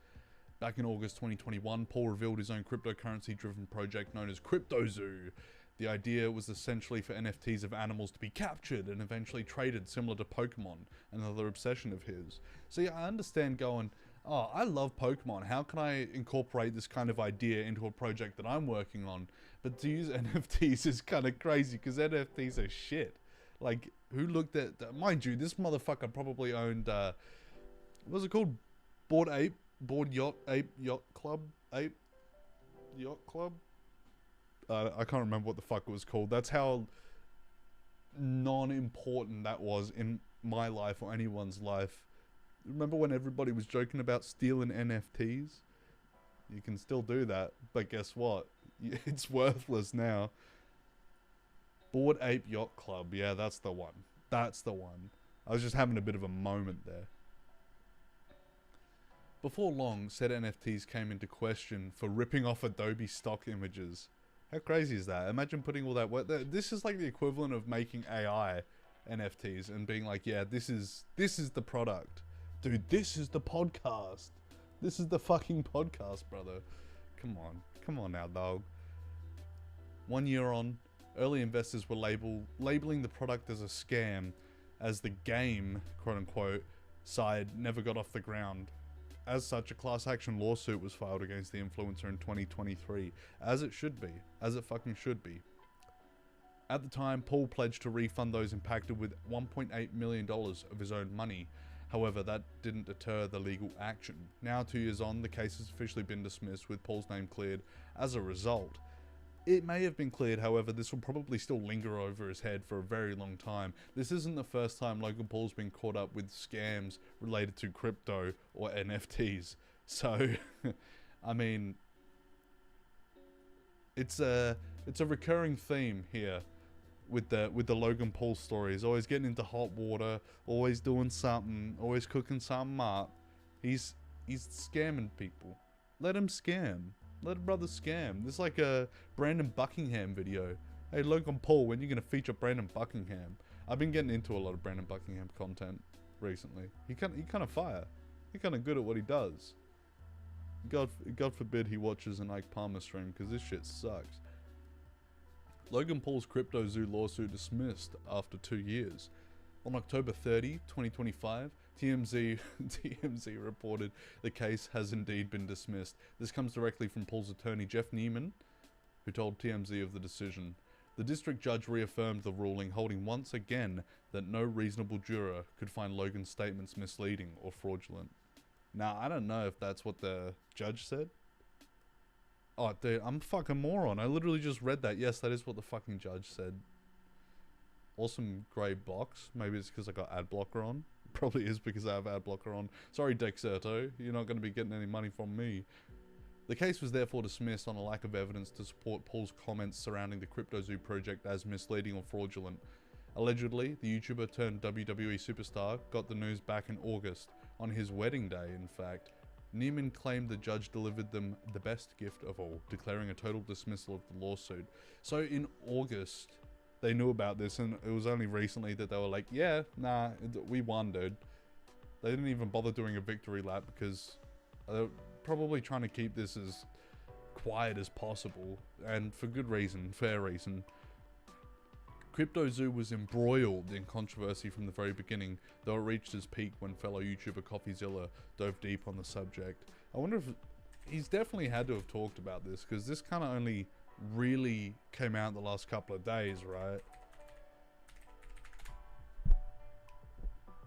Back in August 2021, Paul revealed his own cryptocurrency-driven project known as CryptoZoo. The idea was essentially for NFTs of animals to be captured and eventually traded, similar to Pokemon, another obsession of his. So yeah, I understand going, oh, I love Pokemon, how can I incorporate this kind of idea into a project that I'm working on? But to use NFTs is kind of crazy, because NFTs are shit. Like, who looked at, mind you, this motherfucker probably owned, what was it called? Board Yacht Club? I can't remember what the fuck it was called. That's how non-important that was in my life or anyone's life. Remember when everybody was joking about stealing NFTs? You can still do that, but guess what? It's worthless now. Bored Ape Yacht Club. Yeah, that's the one. That's the one. I was just having a bit of a moment there. Before long, said NFTs came into question for ripping off Adobe stock images. How crazy is that? Imagine putting all that work. This is like the equivalent of making AI NFTs and being like, yeah, this is the product. Dude, this is the podcast. This is the fucking podcast, brother. Come on now, dog. 1 year on, early investors were labeling the product as a scam, as the game, quote unquote, side never got off the ground. As such, a class action lawsuit was filed against the influencer in 2023, as it should be, as it fucking should be. At the time, Paul pledged to refund those impacted with $1.8 million of his own money. However, that didn't deter the legal action. Now, 2 years on, the case has officially been dismissed, with Paul's name cleared as a result. It may have been cleared, however, this will probably still linger over his head for a very long time. This isn't the first time Logan Paul's been caught up with scams related to crypto or NFTs. So, I mean, it's a recurring theme here with the Logan Paul stories. Always getting into hot water, always doing something, always cooking something up. He's scamming people. Let him scam. Let a brother scam. This is like a Brandon Buckingham video. Hey, Logan Paul, when are you going to feature Brandon Buckingham? I've been getting into a lot of Brandon Buckingham content recently. He kind of fire. He's kind of good at what he does. God forbid he watches an Ike Palmer stream, because this shit sucks. Logan Paul's CryptoZoo lawsuit dismissed after 2 years. On October 30, 2025, TMZ reported the case has indeed been dismissed. This comes directly from Paul's attorney Jeff Neiman, who told TMZ of the decision. The district judge reaffirmed the ruling, holding once again that no reasonable juror could find Logan's statements misleading or fraudulent. Now, I don't know if that's what the judge said. Oh, dude, I'm a fucking moron. I literally just read that. Yes, that is what the fucking judge said. Awesome grey box. Maybe it's because I got ad blocker on. Probably is because I have ad blocker on. Sorry, Dexerto. You're not going to be getting any money from me. The case was therefore dismissed on a lack of evidence to support Paul's comments surrounding the CryptoZoo project as misleading or fraudulent. Allegedly, the YouTuber turned WWE superstar got the news back in August, on his wedding day in fact. Neiman claimed the judge delivered them the best gift of all, declaring a total dismissal of the lawsuit. So in August, they knew about this, and it was only recently that they were like, yeah, nah, we won, dude. They didn't even bother doing a victory lap because they're probably trying to keep this as quiet as possible, and for good reason, fair reason. CryptoZoo was embroiled in controversy from the very beginning, though it reached its peak when fellow YouTuber CoffeeZilla dove deep on the subject. I wonder if he's definitely had to have talked about this, because this kind of only really came out the last couple of days, right?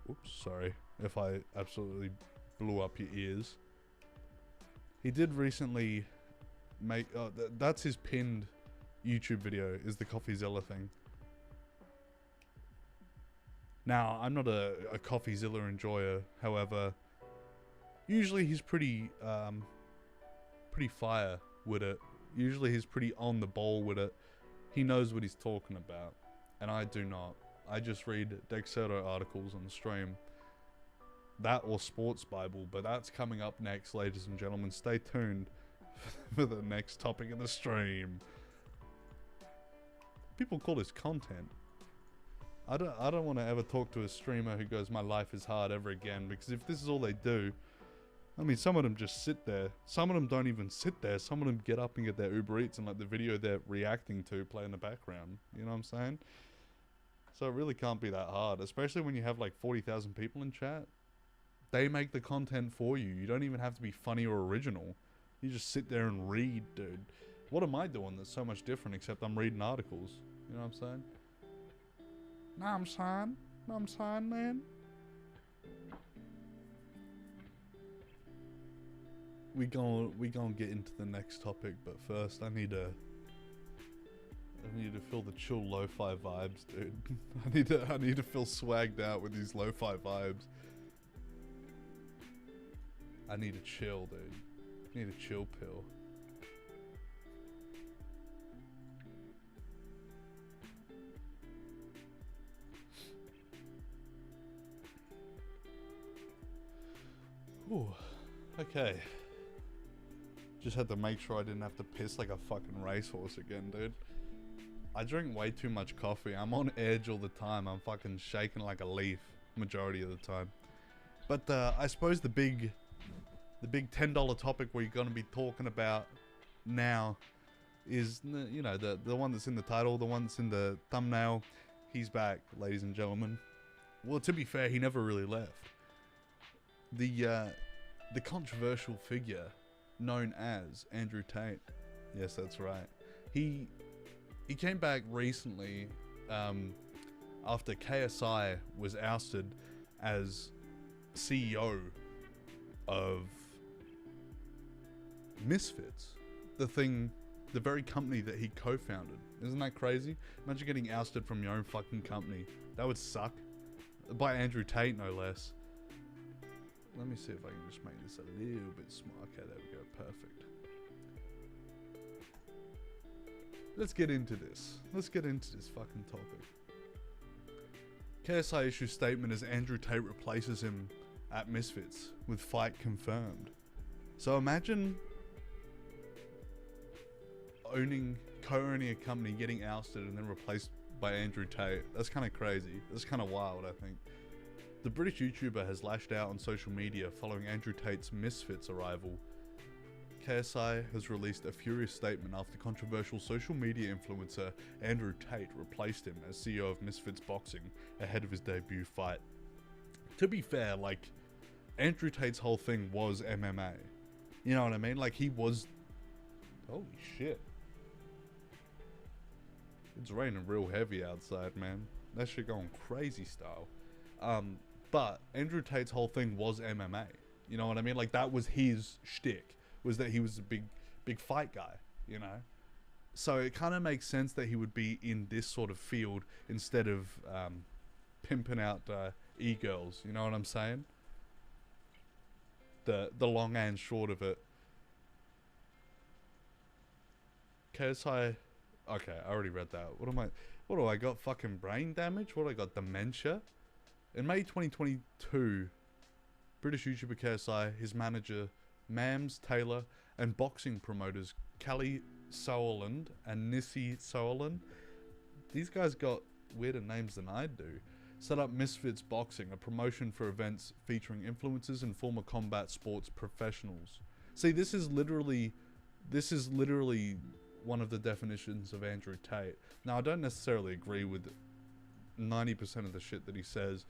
Oops, sorry if I absolutely blew up your ears. He did recently make, that's his pinned YouTube video, is the CoffeeZilla thing. Now, I'm not a CoffeeZilla enjoyer, however, usually he's pretty fire with it. Usually he's pretty on the ball with it. He knows what he's talking about, and I do not. I just read Dexerto articles on the stream. That or Sports Bible, but that's coming up next, ladies and gentlemen. Stay tuned for the next topic of the stream. People call this content. I don't want to ever talk to a streamer who goes, my life is hard, ever again, because if this is all they do, I mean, some of them just sit there. Some of them don't even sit there. Some of them get up and get their Uber Eats and like the video they're reacting to play in the background. You know what I'm saying? So it really can't be that hard, especially when you have like 40,000 people in chat. They make the content for you. You don't even have to be funny or original. You just sit there and read, dude. What am I doing that's so much different except I'm reading articles? You know what I'm saying? Know what I'm saying? Know what I'm saying, man? We gonna get into the next topic, but first I need to feel the chill lo-fi vibes, dude. I need to feel swagged out with these lo-fi vibes. I need to chill, dude. I need a chill pill. Ooh, okay. Just had to make sure I didn't have to piss like a fucking racehorse again, dude. I drink way too much coffee. I'm on edge all the time. I'm fucking shaking like a leaf majority of the time. But I suppose the big $10 topic we're going to be talking about now is, you know, the one that's in the title, the one that's in the thumbnail. He's back, ladies and gentlemen. Well, to be fair, he never really left. The controversial figure known as Andrew Tate. Yes, that's right. He came back recently after KSI was ousted as CEO of Misfits, the very company that he co-founded. Isn't that crazy? Imagine getting ousted from your own fucking company. That would suck. By Andrew Tate, no less. Let me see if I can just make this a little bit small. Okay, there we go. Perfect. Let's get into this. Let's get into this fucking topic. KSI issues statement as Andrew Tate replaces him at Misfits with fight confirmed. So imagine co-owning a company, getting ousted, and then replaced by Andrew Tate. That's kind of crazy. That's kind of wild, I think. The British YouTuber has lashed out on social media following Andrew Tate's Misfits arrival. KSI has released a furious statement after controversial social media influencer Andrew Tate replaced him as CEO of Misfits Boxing ahead of his debut fight. To be fair, like, Andrew Tate's whole thing was MMA. You know what I mean? Like, he was... Holy shit. It's raining real heavy outside, man. That shit going crazy style. But Andrew Tate's whole thing was MMA. You know what I mean? Like, that was his shtick. Was that he was a big fight guy, you know? So it kind of makes sense that he would be in this sort of field instead of pimping out e-girls, you know what I'm saying? The long and short of it. KSI... Okay, I already read that. What do I got? Fucking brain damage? What do I got? Dementia? In May 2022, British YouTuber KSI, his manager Mams Taylor, and boxing promoters Callie Sowerland and Nissi Sowerland, these guys got weirder names than I do, set up Misfits Boxing, a promotion for events featuring influencers and former combat sports professionals. See, this is literally one of the definitions of Andrew Tate. Now, I don't necessarily agree with 90% of the shit that he says,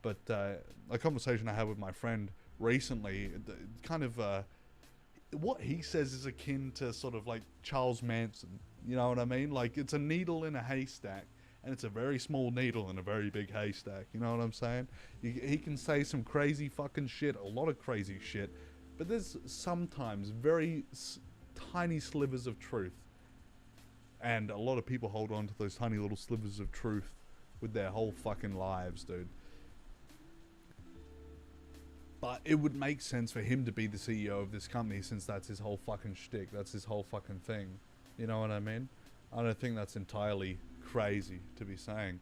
but a conversation I had with my friend recently, kind of what he says is akin to sort of like Charles Manson. You know what I mean? Like, it's a needle in a haystack, and it's a very small needle in a very big haystack. You know what I'm saying? He can say some crazy fucking shit, a lot of crazy shit, but there's sometimes very tiny slivers of truth. And a lot of people hold on to those tiny little slivers of truth with their whole fucking lives, dude. But it would make sense for him to be the CEO of this company, since that's his whole fucking shtick. That's his whole fucking thing. You know what I mean? I don't think that's entirely crazy to be saying.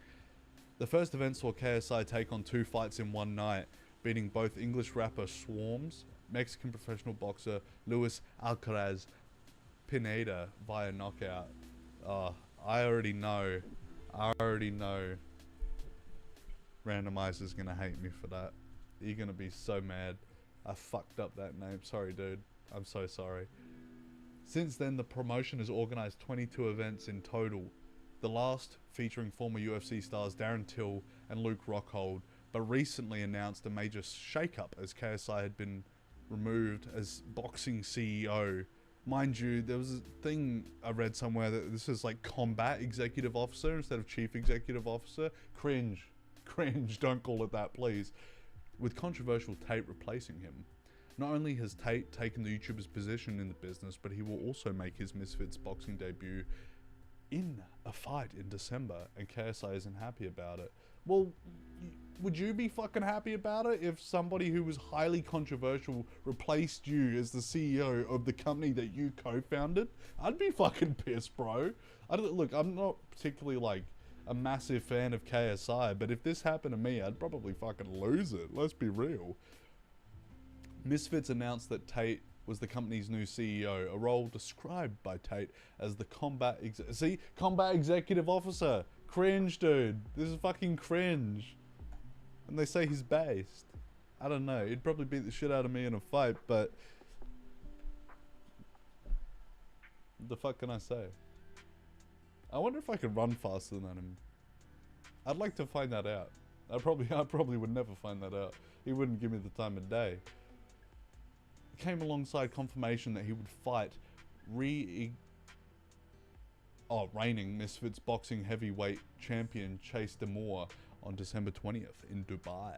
The first event saw KSI take on 2 fights in one night, beating both English rapper Swarms, Mexican professional boxer Luis Alcaraz Pineda via knockout. I already know Randomizer's gonna hate me for that. You're gonna be so mad. I fucked up that name. Sorry, dude. I'm so sorry. Since then, the promotion has organized 22 events in total. The last featuring former UFC stars Darren Till and Luke Rockhold, but recently announced a major shakeup as KSI had been removed as boxing CEO. Mind you, there was a thing I read somewhere that this is like combat executive officer instead of chief executive officer. Cringe. Cringe, don't call it that, please. With controversial Tate replacing him. Not only has Tate taken the YouTuber's position in the business, but he will also make his Misfits boxing debut in a fight in December, and KSI isn't happy about it. Well, would you be fucking happy about it if somebody who was highly controversial replaced you as the CEO of the company that you co-founded? I'd be fucking pissed, bro. Look, I'm not particularly like a massive fan of KSI, but if this happened to me, I'd probably fucking lose it. Let's be real. Misfits announced that Tate was the company's new CEO, a role described by Tate as the combat executive officer. Cringe, dude. This is fucking cringe. And they say he's based. I don't know. He'd probably beat the shit out of me in a fight, but the fuck can I say? I wonder if I could run faster than him. I'd like to find that out. I probably would never find that out. He wouldn't give me the time of day. It came alongside confirmation that he would fight reigning Misfits boxing heavyweight champion Chase Demore on December 20th in Dubai.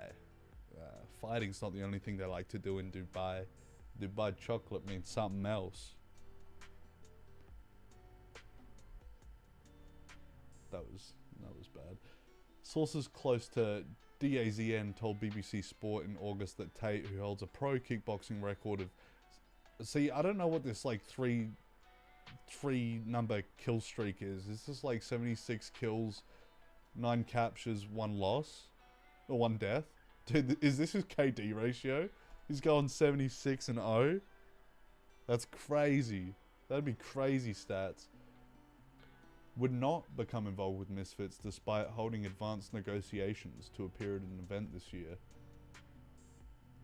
Fighting's not the only thing they like to do in Dubai. Dubai chocolate means something else. That was bad. Sources close to DAZN told BBC Sport in August that Tate, who holds a pro kickboxing record of... See, I don't know what this like three number kill streak is. Is this like 76 kills, 9 captures, 1 loss? Or 1 death? Dude, is this his KD ratio? He's going 76 and 0? That's crazy. That'd be crazy stats. Would not become involved with Misfits despite holding advanced negotiations to appear at an event this year.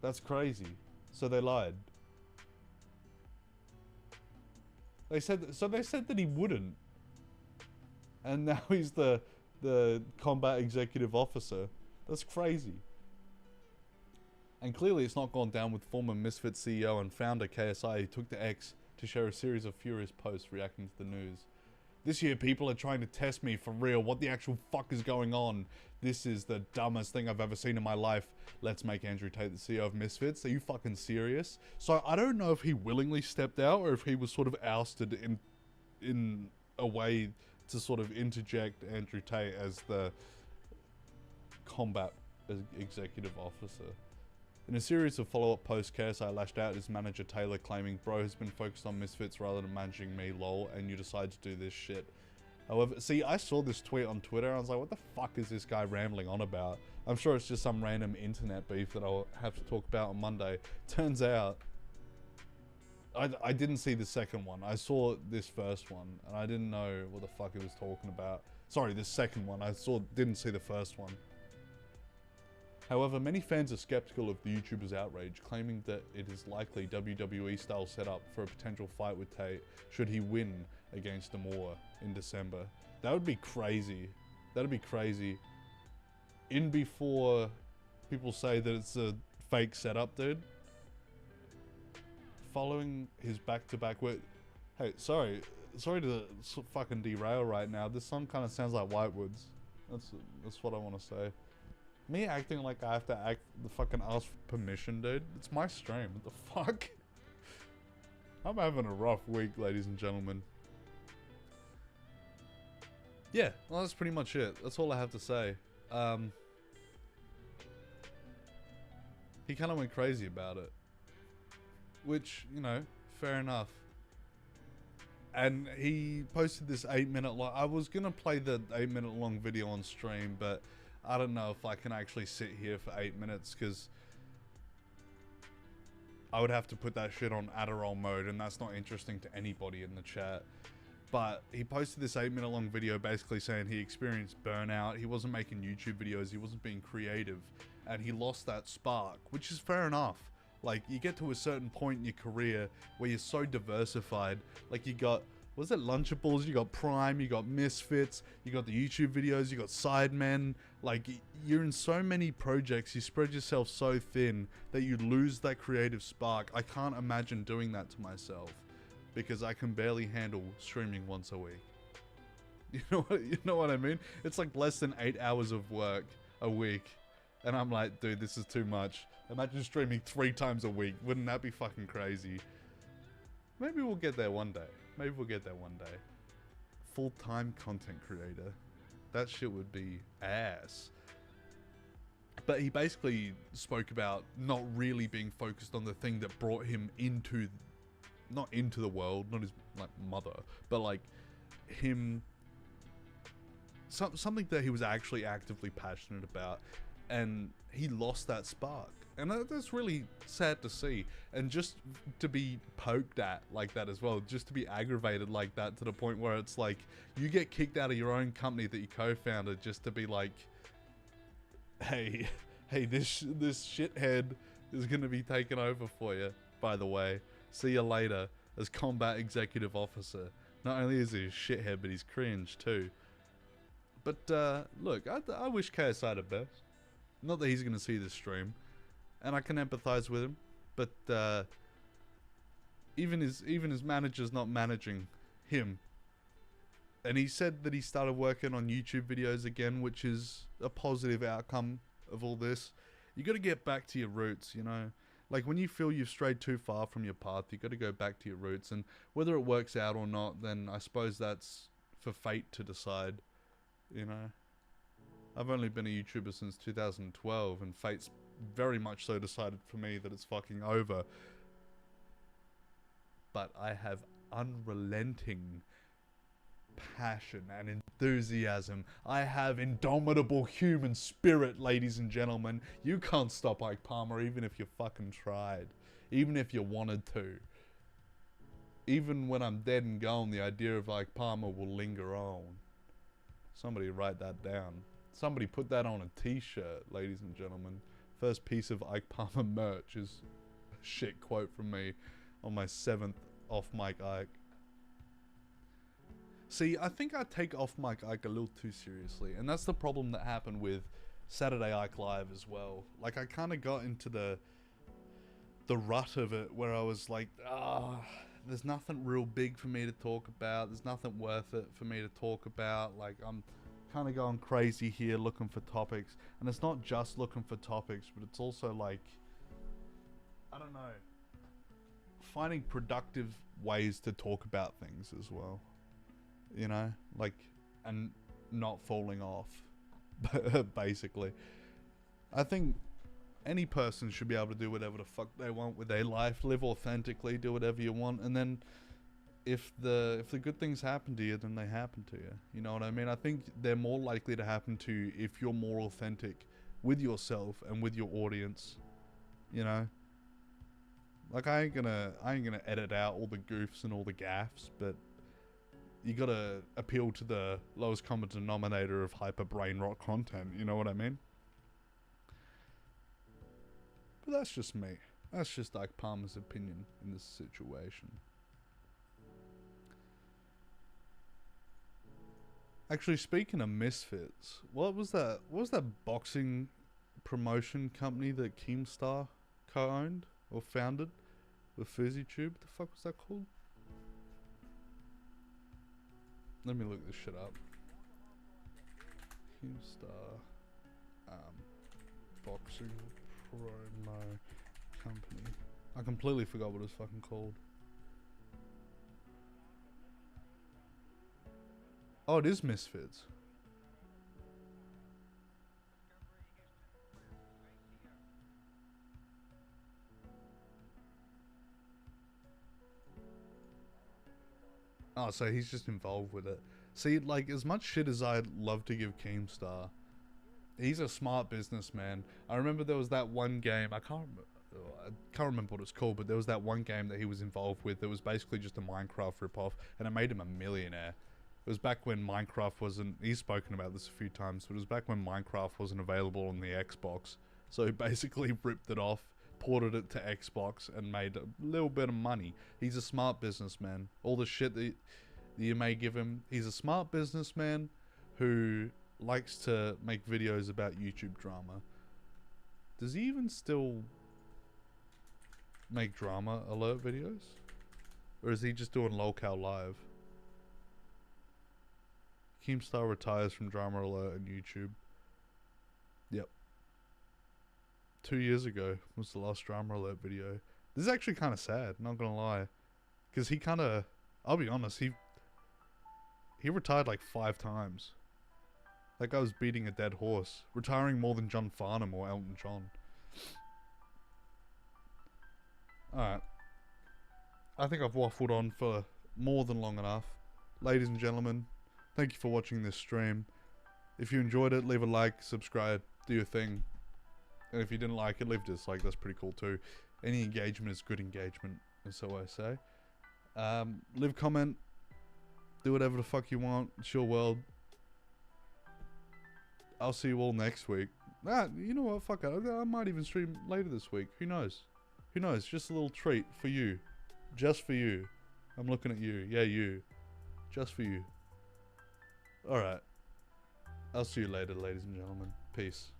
That's crazy. So they lied. They said that he wouldn't, and now he's the combat executive officer. That's crazy. And clearly, it's not gone down with former Misfit CEO and founder KSI, who took to X to share a series of furious posts reacting to the news. This year, people are trying to test me for real. What the actual fuck is going on? This is the dumbest thing I've ever seen in my life. Let's make Andrew Tate the CEO of Misfits. Are you fucking serious? So I don't know if he willingly stepped out or if he was sort of ousted in a way to sort of interject Andrew Tate as the combat executive officer. In a series of follow-up posts, KSI lashed out at his manager Taylor, claiming, "Bro has been focused on Misfits rather than managing me, lol, and you decide to do this shit." However, see, I saw this tweet on Twitter, I was like, what the fuck is this guy rambling on about? I'm sure it's just some random internet beef that I'll have to talk about on Monday. Turns out, I didn't see the second one. I saw this first one, and I didn't know what the fuck he was talking about. Sorry, this second one. Didn't see the first one. However, many fans are skeptical of the YouTuber's outrage, claiming that it is likely WWE-style setup for a potential fight with Tate should he win against Namor in December. That would be crazy. That'd be crazy. In before people say that it's a fake setup, dude. Following his back-to-back with... Hey, sorry to fucking derail right now. This song kind of sounds like Whitewoods. That's what I want to say. Me acting like I have to fucking ask for permission, dude. It's my stream. What the fuck? I'm having a rough week, ladies and gentlemen. Yeah, well, that's pretty much it. That's all I have to say. He kind of went crazy about it. Which, you know, fair enough. And he posted this 8-minute long... I was going to play the 8-minute long video on stream, but I don't know if I can actually sit here for 8 minutes, because I would have to put that shit on Adderall mode, and that's not interesting to anybody in the chat. But he posted this 8-minute long video basically saying he experienced burnout, he wasn't making YouTube videos, he wasn't being creative, and he lost that spark, which is fair enough. Like, you get to a certain point in your career where you're so diversified. Like, you got, was it Lunchables? You got Prime, you got Misfits, you got the YouTube videos, you got Sidemen. Like, you're in so many projects, you spread yourself so thin that you lose that creative spark. I can't imagine doing that to myself, because I can barely handle streaming once a week. You know what I mean? It's like less than 8 hours of work a week. And I'm like, dude, this is too much. Imagine streaming 3 times a week. Wouldn't that be fucking crazy? Maybe we'll get there one day. Maybe we'll get there one day. Full-time content creator. That shit would be ass. But he basically spoke about not really being focused on the thing that brought him into... Not into the world, not his like mother, but like him... Something that he was actually actively passionate about. And he lost that spark. And that's really sad to see. And just to be poked at like that as well, just to be aggravated like that to the point where it's like, you get kicked out of your own company that you co-founded just to be like, hey, this shithead is going to be taken over for you, by the way. See you later as combat executive officer. Not only is he a shithead, but he's cringe too. But look, I wish KSI the best. Not that he's going to see this stream, and I can empathize with him, but even his manager's not managing him. And he said that he started working on YouTube videos again, which is a positive outcome of all this. You got to get back to your roots, you know. Like, when you feel you've strayed too far from your path, you got to go back to your roots, and whether it works out or not, then I suppose that's for fate to decide, you know. I've only been a YouTuber since 2012, and fate's very much so decided for me that it's fucking over. But I have unrelenting passion and enthusiasm. I have indomitable human spirit, ladies and gentlemen. You can't stop Ike Palmer even if you fucking tried. Even if you wanted to. Even when I'm dead and gone, the idea of Ike Palmer will linger on. Somebody write that down. Somebody put that on a t-shirt, ladies and gentlemen. First piece of Ike Palmer merch is a shit quote from me on my 7th Off Mic Ike. See, I think I take Off Mic Ike a little too seriously, and that's the problem that happened with Saturday Ike Live as well. Like, I kind of got into the rut of it where I was like, there's nothing real big for me to talk about. There's nothing worth it for me to talk about. Like, I'm kind of going crazy here looking for topics, and it's not just looking for topics, but it's also like, I don't know, finding productive ways to talk about things as well, you know, like, and not falling off. Basically, I think any person should be able to do whatever the fuck they want with their life, live authentically, do whatever you want, and then if the good things happen to you, then they happen to you. You know what I mean? I think they're more likely to happen to you if you're more authentic with yourself and with your audience. You know, like, I ain't gonna edit out all the goofs and all the gaffes, but you gotta appeal to the lowest common denominator of hyper brain rot content. You know what I mean? But that's just me. That's just Ike Palmer's opinion in this situation. Actually, speaking of Misfits, what was that? What was that boxing promotion company that Keemstar co-owned or founded with FuzzyTube? What the fuck was that called? Let me look this shit up. Keemstar boxing promo company. I completely forgot what it was fucking called. Oh, it is Misfits. Oh, so he's just involved with it. See, like, as much shit as I'd love to give Keemstar, he's a smart businessman. I remember there was that one game, I can't remember what it's called, but there was that one game that he was involved with that was basically just a Minecraft ripoff, and it made him a millionaire. It was back when Minecraft wasn't, he's spoken about this a few times, but it was back when Minecraft wasn't available on the Xbox. So he basically ripped it off, ported it to Xbox, and made a little bit of money. He's a smart businessman. All the shit that you may give him, he's a smart businessman who likes to make videos about YouTube drama. Does he even still make drama alert videos? Or is he just doing Lolcow Live? Keemstar retires from Drama Alert and YouTube. Yep. 2 years ago was the last Drama Alert video. This is actually kind of sad, not gonna lie. Because he kind of, I'll be honest, he retired like 5 times. That guy was beating a dead horse. Retiring more than John Farnham or Elton John. Alright. I think I've waffled on for more than long enough. Ladies and gentlemen, thank you for watching this stream. If you enjoyed it, leave a like, subscribe, do your thing. And if you didn't like it, leave a dislike, that's pretty cool too. Any engagement is good engagement, and so I say. Leave a comment, do whatever the fuck you want, it's your world. I'll see you all next week. You know what, fuck it, I might even stream later this week, who knows? Who knows, just a little treat for you. Just for you. I'm looking at you, yeah you. Just for you. Alright. I'll see you later, ladies and gentlemen. Peace.